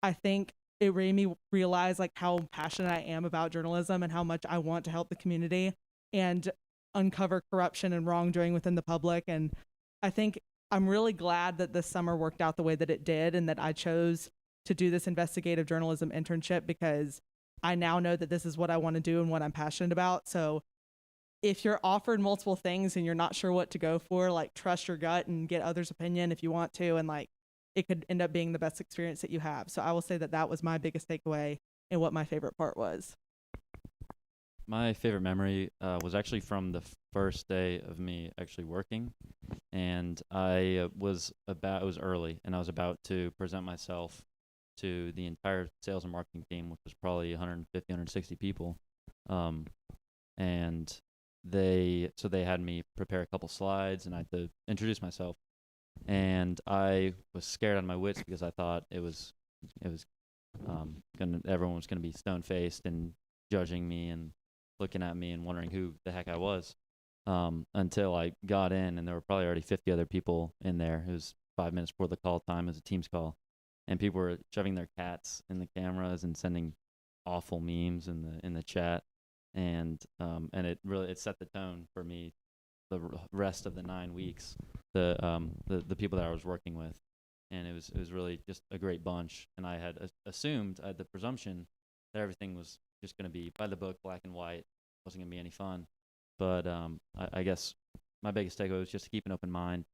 I think it made me realize like how passionate I am about journalism and how much I want to help the community and uncover corruption and wrongdoing within the public. And I think I'm really glad that this summer worked out the way that it did, and that I chose to do this investigative journalism internship, because I now know that this is what I want to do and what I'm passionate about. So if you're offered multiple things and you're not sure what to go for, like, trust your gut and get others' opinion if you want to, and like, it could end up being the best experience that you have. So I will say that that was my biggest takeaway and what my favorite part was. My favorite memory was actually from the first day of me actually working, and it was early, and I was about to present myself to the entire sales and marketing team, which was probably 150, 160 people, and they had me prepare a couple slides, and I had to introduce myself. And I was scared out of my wits because I thought everyone was gonna be stone faced and judging me and looking at me and wondering who the heck I was. Until I got in, and there were probably already 50 other people in there. It was 5 minutes before the call time. It was a Teams call, and people were shoving their cats in the cameras and sending awful memes in the chat, and it set the tone for me the rest of the 9 weeks. The people that I was working with, and it was really just a great bunch. And I had assumed, I had the presumption that everything was just going to be by the book, black and white, wasn't going to be any fun. But I guess my biggest takeaway was just to keep an open mind.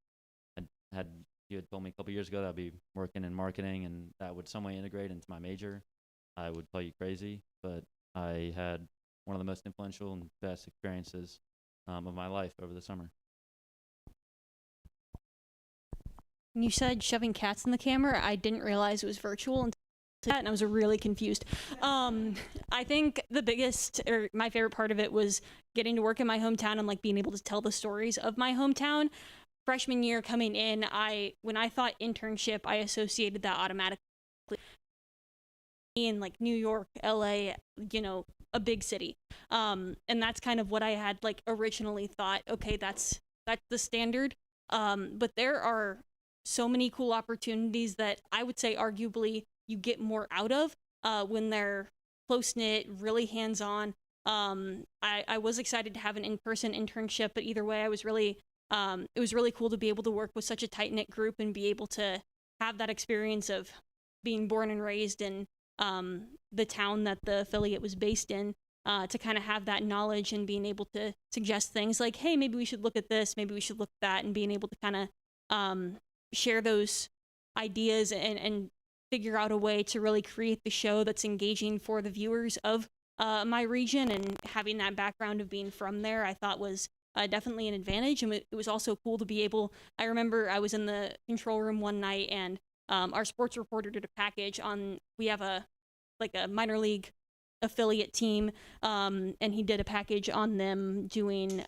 You had told me a couple years ago that I'd be working in marketing and that would some way integrate into my major, I would tell you crazy, but I had one of the most influential and best experiences of my life over the summer. When you said shoving cats in the camera, I didn't realize it was virtual that, and I was really confused. I think the biggest, or my favorite part of it was getting to work in my hometown and like being able to tell the stories of my hometown. Freshman year coming in, when I thought internship, I associated that automatically in like New York, LA, a big city. And that's kind of what I had like originally thought, okay, that's the standard. But there are so many cool opportunities that I would say arguably you get more out of when they're close-knit, really hands-on. I was excited to have an in-person internship, but either way, it was really cool to be able to work with such a tight-knit group and be able to have that experience of being born and raised in the town that the affiliate was based in, to kind of have that knowledge and being able to suggest things like, hey, maybe we should look at this, maybe we should look at that, and being able to kind of share those ideas and figure out a way to really create the show that's engaging for the viewers of my region. And having that background of being from there, I thought was definitely an advantage. And it was also cool to be able, I remember I was in the control room one night and our sports reporter did a package on, we have a minor league affiliate team, and he did a package on them doing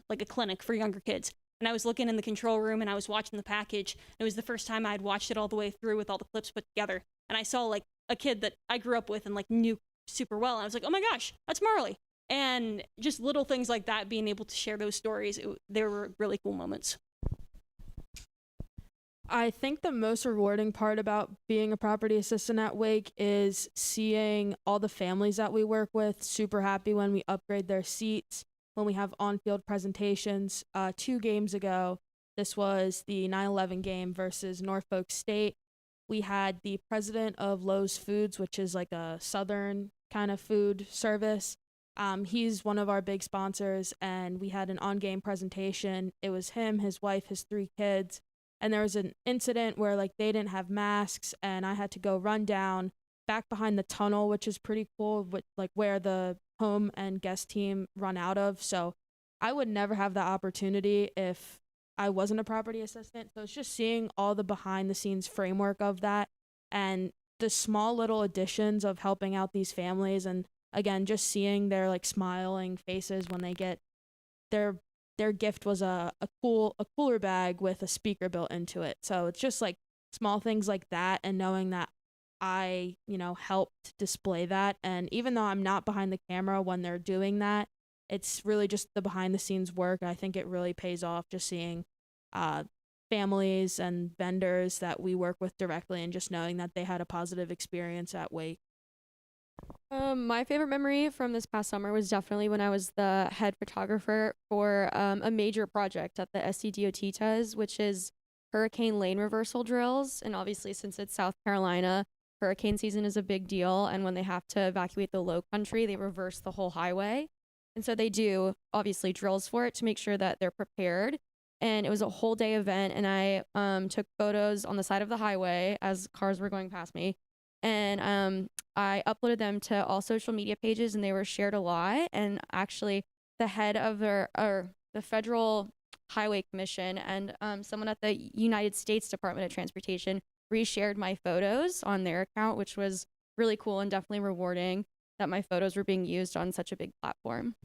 like a clinic for younger kids. And I was looking in the control room and I was watching the package. It was the first time I'd watched it all the way through with all the clips put together. And I saw like a kid that I grew up with and like knew super well. And I was like, oh my gosh, that's Marley. And just little things like that, being able to share those stories, they were really cool moments. I think the most rewarding part about being a property assistant at Wake is seeing all the families that we work with super happy when we upgrade their seats, when we have on-field presentations. 2 games ago, this was the 9/11 game versus Norfolk State. We had the president of Lowe's Foods, which is like a southern kind of food service. He's one of our big sponsors, and we had an on-game presentation. It was him, his wife, his 3 kids, and there was an incident where like they didn't have masks, and I had to go run down back behind the tunnel, which is pretty cool, like where the home and guest team run out of. So I would never have that opportunity if I wasn't a property assistant. So it's just seeing all the behind the scenes framework of that and the small little additions of helping out these families, and again just seeing their like smiling faces when they get their gift was a cooler bag with a speaker built into it. So it's just like small things like that, and knowing that I, helped display that. And even though I'm not behind the camera when they're doing that, it's really just the behind the scenes work. I think it really pays off just seeing families and vendors that we work with directly and just knowing that they had a positive experience at Wake. My favorite memory from this past summer was definitely when I was the head photographer for a major project at the SCDOT does, which is hurricane lane reversal drills. And obviously, since it's South Carolina, hurricane season is a big deal. And when they have to evacuate the low country, they reverse the whole highway. And so they do, obviously, drills for it to make sure that they're prepared. And it was a whole day event. And I took photos on the side of the highway as cars were going past me. And I uploaded them to all social media pages, and they were shared a lot. And actually, the head of the Federal Highway Commission and someone at the United States Department of Transportation reshared my photos on their account, which was really cool and definitely rewarding that my photos were being used on such a big platform.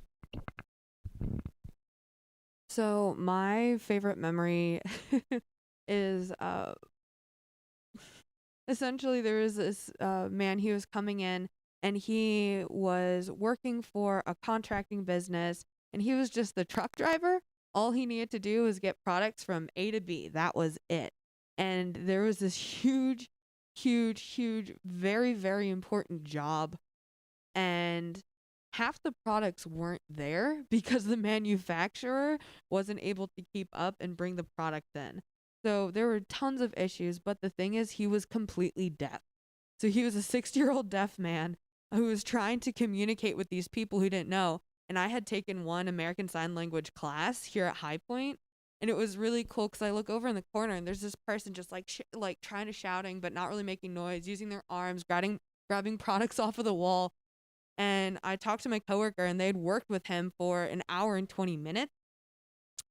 So my favorite memory is essentially there was this man, he was coming in and he was working for a contracting business, and he was just the truck driver. All he needed to do was get products from A to B. That was it. And there was this huge, very, very important job. And half the products weren't there because the manufacturer wasn't able to keep up and bring the product in. So there were tons of issues, but the thing is, he was completely deaf. So he was a 60-year-old deaf man who was trying to communicate with these people who didn't know. And I had taken one American Sign Language class here at High Point, and it was really cool because I look over in the corner and there's this person just like trying to shouting but not really making noise, using their arms, grabbing products off of the wall. And I talked to my coworker, and they'd worked with him for an hour and 20 minutes.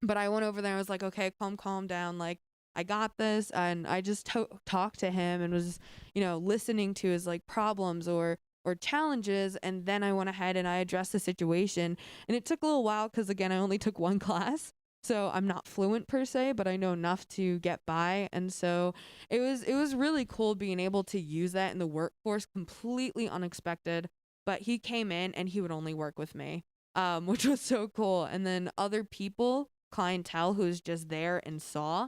But I went over there and I was like, okay, calm down. Like, I got this. And I just talked to him and was, listening to his like problems or challenges. And then I went ahead and I addressed the situation. And it took a little while because, again, I only took one class. So I'm not fluent per se, but I know enough to get by. And so it was really cool being able to use that in the workforce, completely unexpected. But he came in and he would only work with me, which was so cool. And then other people, clientele who's just there and saw,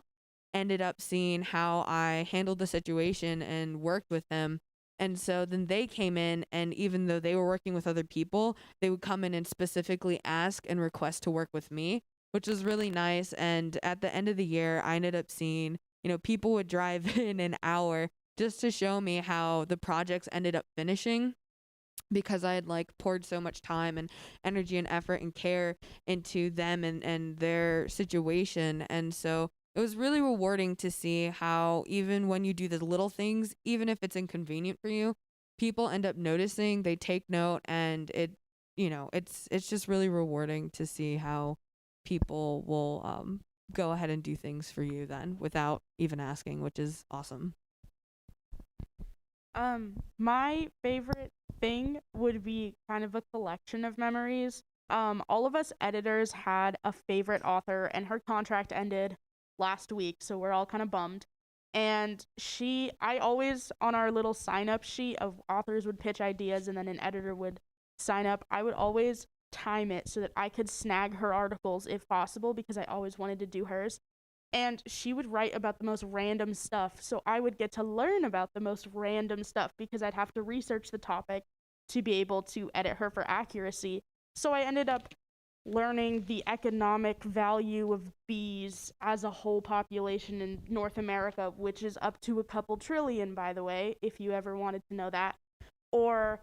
ended up seeing how I handled the situation and worked with him. And so then they came in, and even though they were working with other people, they would come in and specifically ask and request to work with me, which was really nice. And at the end of the year, I ended up seeing, people would drive in an hour just to show me how the projects ended up finishing, because I had like poured so much time and energy and effort and care into them and their situation. And so it was really rewarding to see how even when you do the little things, even if it's inconvenient for you, people end up noticing, they take note, and it's just really rewarding to see how people will go ahead and do things for you then without even asking, which is awesome. My favorite thing would be kind of a collection of memories. All of us editors had a favorite author, and her contract ended last week, so we're all kind of bummed. And I always, on our little sign-up sheet of authors would pitch ideas and then an editor would sign up, I would always time it so that I could snag her articles if possible, because I always wanted to do hers. And she would write about the most random stuff, so I would get to learn about the most random stuff because I'd have to research the topic to be able to edit her for accuracy. So I ended up learning the economic value of bees as a whole population in North America, which is up to a couple trillion, by the way, if you ever wanted to know that. Or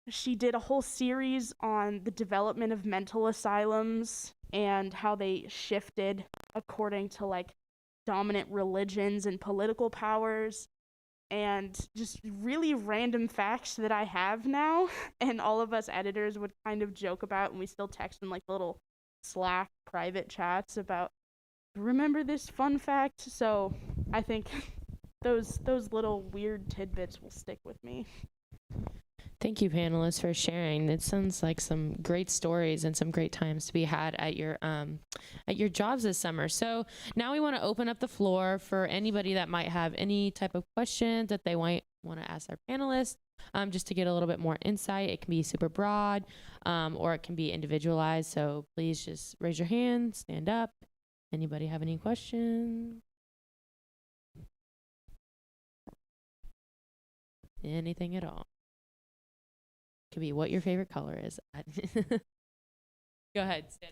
she did a whole series on the development of mental asylums and how they shifted according to like dominant religions and political powers, and just really random facts that I have now. And all of us editors would kind of joke about, and we still text in like little Slack private chats about, remember this fun fact? So I think those little weird tidbits will stick with me. Thank you, panelists, for sharing. It sounds like some great stories and some great times to be had at your jobs this summer. So now we want to open up the floor for anybody that might have any type of questions that they might want to ask our panelists, just to get a little bit more insight. It can be super broad, or it can be individualized. So please just raise your hand, stand up. Anybody have any questions? Anything at all. Could be what your favorite color is. Go ahead, Stan.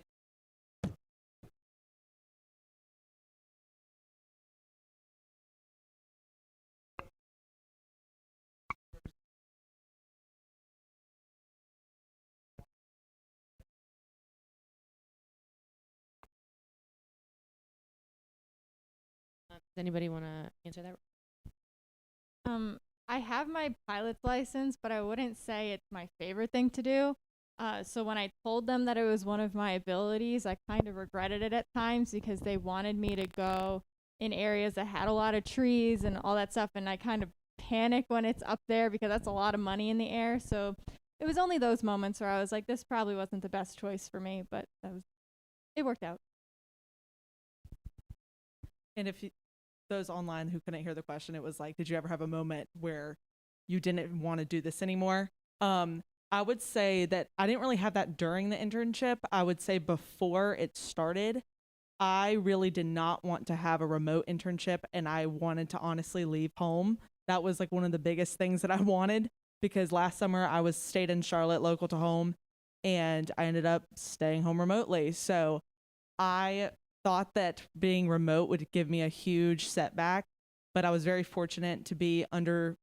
Does anybody want to answer that? I have my pilot's license, but I wouldn't say it's my favorite thing to do. So when I told them that it was one of my abilities, I kind of regretted it at times because they wanted me to go in areas that had a lot of trees and all that stuff, and I kind of panic when it's up there because that's a lot of money in the air. So it was only those moments where I was like, this probably wasn't the best choice for me, but it worked out. And if those online who couldn't hear the question, it was like, did you ever have a moment where you didn't want to do this anymore? I would say that I didn't really have that during the internship. I would say before it started, I really did not want to have a remote internship, and I wanted to honestly leave home. That was like one of the biggest things that I wanted, because last summer I stayed in Charlotte, local to home, and I ended up staying home remotely. So I thought that being remote would give me a huge setback, but I was very fortunate to be under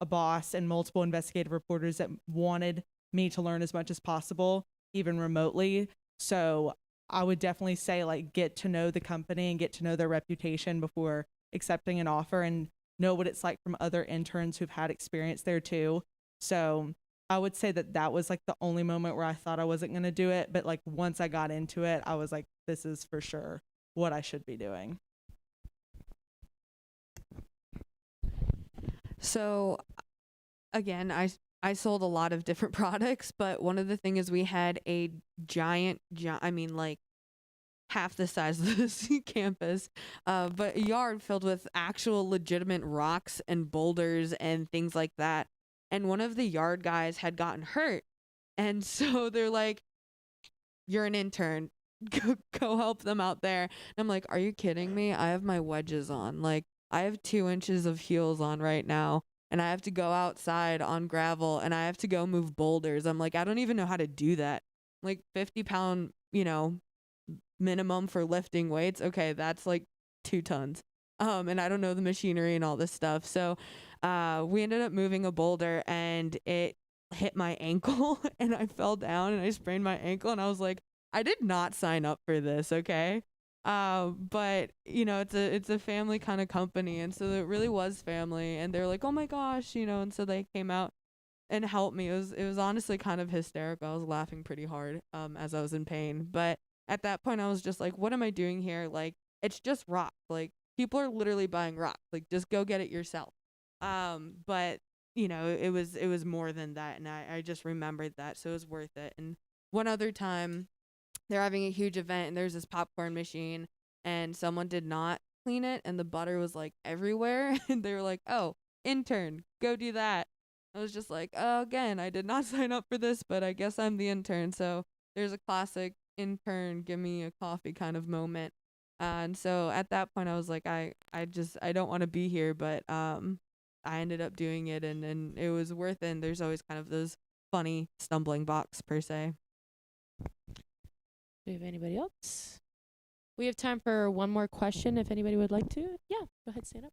a boss and multiple investigative reporters that wanted me to learn as much as possible, even remotely. So I would definitely say, like, get to know the company and get to know their reputation before accepting an offer, and know what it's like from other interns who've had experience there too. So I would say that that was like the only moment where I thought I wasn't going to do it. But like once I got into it, I was like, this is for sure what I should be doing. So again, I sold a lot of different products, but one of the things is we had a giant, I mean, like half the size of this campus, but a yard filled with actual legitimate rocks and boulders and things like that. And one of the yard guys had gotten hurt. And so they're like, you're an intern. Go help them out there. And I'm like, are you kidding me? I have my wedges on. Like, I have 2 inches of heels on right now. And I have to go outside on gravel and I have to go move boulders. I'm like, I don't even know how to do that. Like 50-pound, minimum for lifting weights. Okay, that's like 2 tons. And I don't know the machinery and all this stuff. So we ended up moving a boulder and it hit my ankle and I fell down and I sprained my ankle and I was like, I did not sign up for this, okay? But it's a family kind of company, and so it really was family, and they're like, oh my gosh, and so they came out and helped me. It was honestly kind of hysterical. I was laughing pretty hard as I was in pain, but at that point I was just like, what am I doing here? Like, it's just rock. Like, people are literally buying rock. Like, just go get it yourself. But it was more than that, and I just remembered that, so it was worth it. And one other time, they're having a huge event and there's this popcorn machine and someone did not clean it and the butter was like everywhere and they were like, oh, intern, go do that. I was just like, oh, again, I did not sign up for this, but I guess I'm the intern. So there's a classic intern, give me a coffee kind of moment. And so at that point I was like, I don't want to be here, but I ended up doing it and it was worth it. And there's always kind of those funny stumbling blocks per se. Do we have anybody else? We have time for one more question if anybody would like to. Yeah, go ahead, stand up.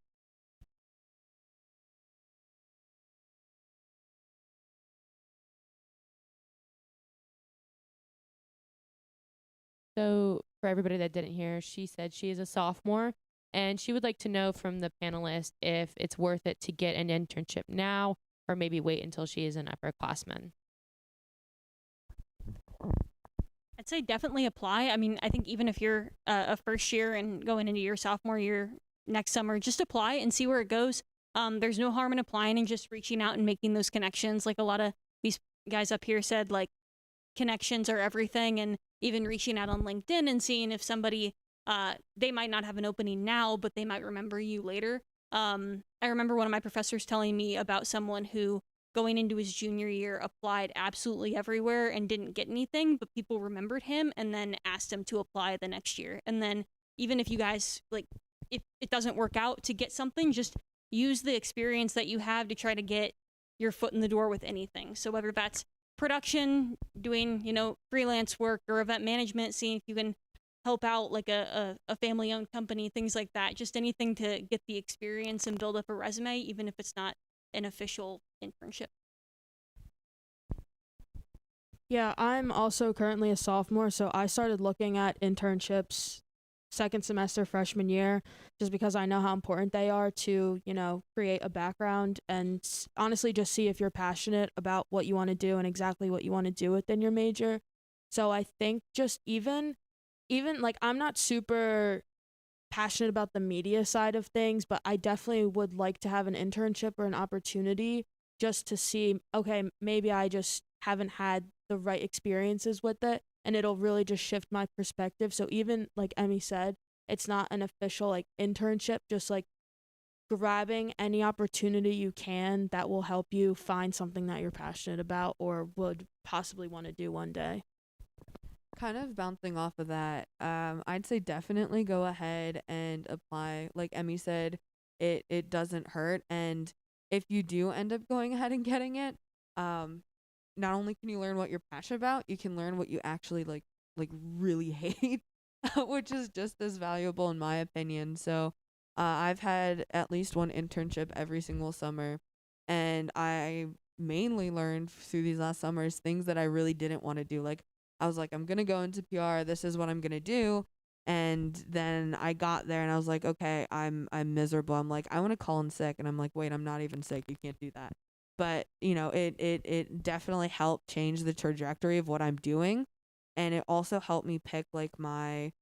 So for everybody that didn't hear, she said she is a sophomore and she would like to know from the panelists if it's worth it to get an internship now or maybe wait until she is an upperclassman. I'd say definitely apply. I mean, I think even if you're a first year and going into your sophomore year next summer, just apply and see where it goes. There's no harm in applying and just reaching out and making those connections. Like a lot of these guys up here said, like, connections are everything, and even reaching out on LinkedIn and seeing if somebody, they might not have an opening now, but they might remember you later. I remember one of my professors telling me about someone who going into his junior year applied absolutely everywhere and didn't get anything, but people remembered him and then asked him to apply the next year. And then even if you guys, like, if it doesn't work out to get something, just use the experience that you have to try to get your foot in the door with anything. So whether that's production, doing, freelance work, or event management, seeing if you can help out like a family-owned company, things like that, just anything to get the experience and build up a resume, even if it's not an official internship. Yeah, I'm also currently a sophomore, so I started looking at internships second semester freshman year just because I know how important they are to, create a background and honestly just see if you're passionate about what you want to do and exactly what you want to do within your major. So I think just even like I'm not super passionate about the media side of things, but I definitely would like to have an internship or an opportunity just to see, okay, maybe I just haven't had the right experiences with it and it'll really just shift my perspective. So even like Emmy said, it's not an official like internship, just like grabbing any opportunity you can that will help you find something that you're passionate about or would possibly want to do one day. Kind of bouncing off of that, I'd say definitely go ahead and apply. Like Emmy said, it doesn't hurt, and if you do end up going ahead and getting it, not only can you learn what you're passionate about, you can learn what you actually like really hate, which is just as valuable in my opinion. So, I've had at least one internship every single summer, and I mainly learned through these last summers things that I really didn't want to do. Like, I was like, I'm going to go into PR. This is what I'm going to do. And then I got there and I was like, okay, I'm miserable. I'm like, I want to call in sick. And I'm like, wait, I'm not even sick. You can't do that. But, it definitely helped change the trajectory of what I'm doing. And it also helped me pick like my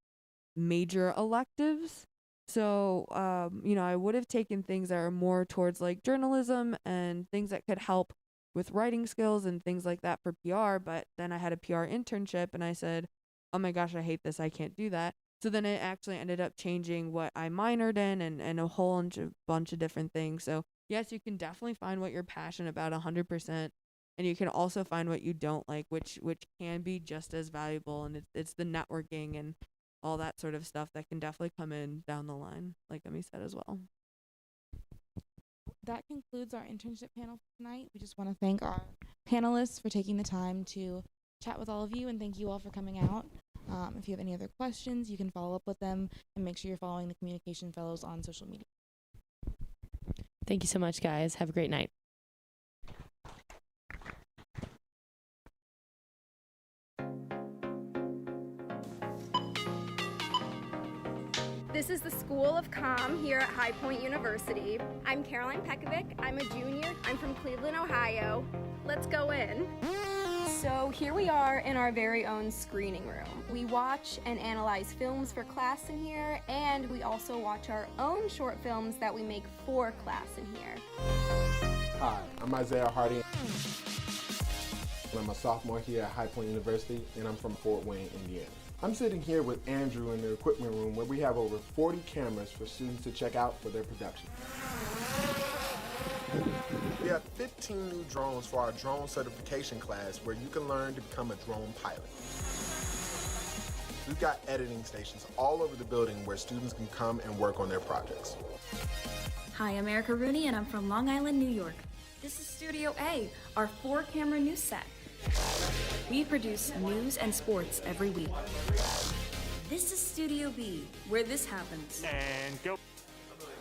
major electives. So, I would have taken things that are more towards like journalism and things that could help with writing skills and things like that for PR. But then I had a PR internship and I said, oh my gosh, I hate this. I can't do that. So then it actually ended up changing what I minored in and a whole bunch of different things. So yes, you can definitely find what you're passionate about 100%. And you can also find what you don't like, which can be just as valuable. And it's the networking and all that sort of stuff that can definitely come in down the line, like Emmy said as well. That concludes our internship panel for tonight. We just want to thank our panelists for taking the time to chat with all of you, and thank you all for coming out. If you have any other questions, you can follow up with them, and make sure you're following the Communication Fellows on social media. Thank you so much, guys. Have a great night. This is the School of Comm here at High Point University. I'm Caroline Pekovic. I'm a junior. I'm from Cleveland, Ohio. Let's go in. So here we are in our very own screening room. We watch and analyze films for class in here, and we also watch our own short films that we make for class in here. Hi, I'm Isaiah Hardy. I'm a sophomore here at High Point University, and I'm from Fort Wayne, Indiana. I'm sitting here with Andrew in the equipment room where we have over 40 cameras for students to check out for their production. We have 15 new drones for our drone certification class where you can learn to become a drone pilot. We've got editing stations all over the building where students can come and work on their projects. Hi, I'm Erica Rooney and I'm from Long Island, New York. This is Studio A, our 4-camera news set. We produce news and sports every week. This is Studio B, where this happens. And go.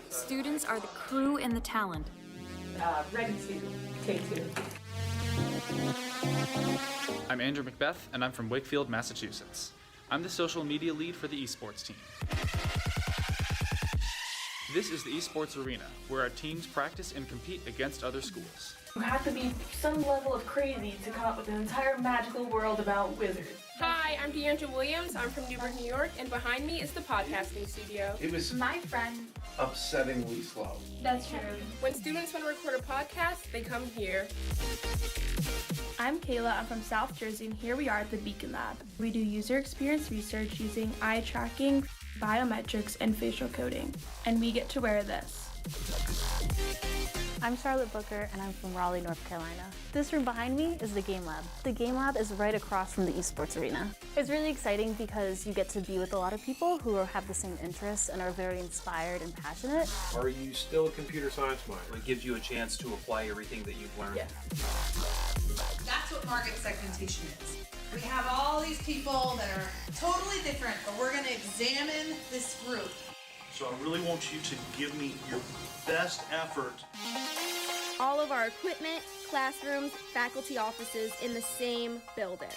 Students are the crew and the talent. Ready to take 2. I'm Andrew Macbeth, and I'm from Wakefield, Massachusetts. I'm the social media lead for the esports team. This is the esports arena, where our teams practice and compete against other schools. You have to be some level of crazy to come up with an entire magical world about wizards. Hi, I'm Deandra Williams. I'm from Newburgh, New York, and behind me is the podcasting studio. It was my friend. Upsettingly slow. That's true. When students want to record a podcast, they come here. I'm Kayla. I'm from South Jersey, and here we are at the Beacon Lab. We do user experience research using eye tracking, biometrics, and facial coding, and we get to wear this. I'm Charlotte Booker, and I'm from Raleigh, North Carolina. This room behind me is the Game Lab. The Game Lab is right across from the esports arena. It's really exciting because you get to be with a lot of people who have the same interests and are very inspired and passionate. Are you still a computer science minor? It gives you a chance to apply everything that you've learned. Yeah. That's what market segmentation is. We have all these people that are totally different, but we're going to examine this group. So I really want you to give me your best effort. All of our equipment, classrooms, faculty offices in the same building.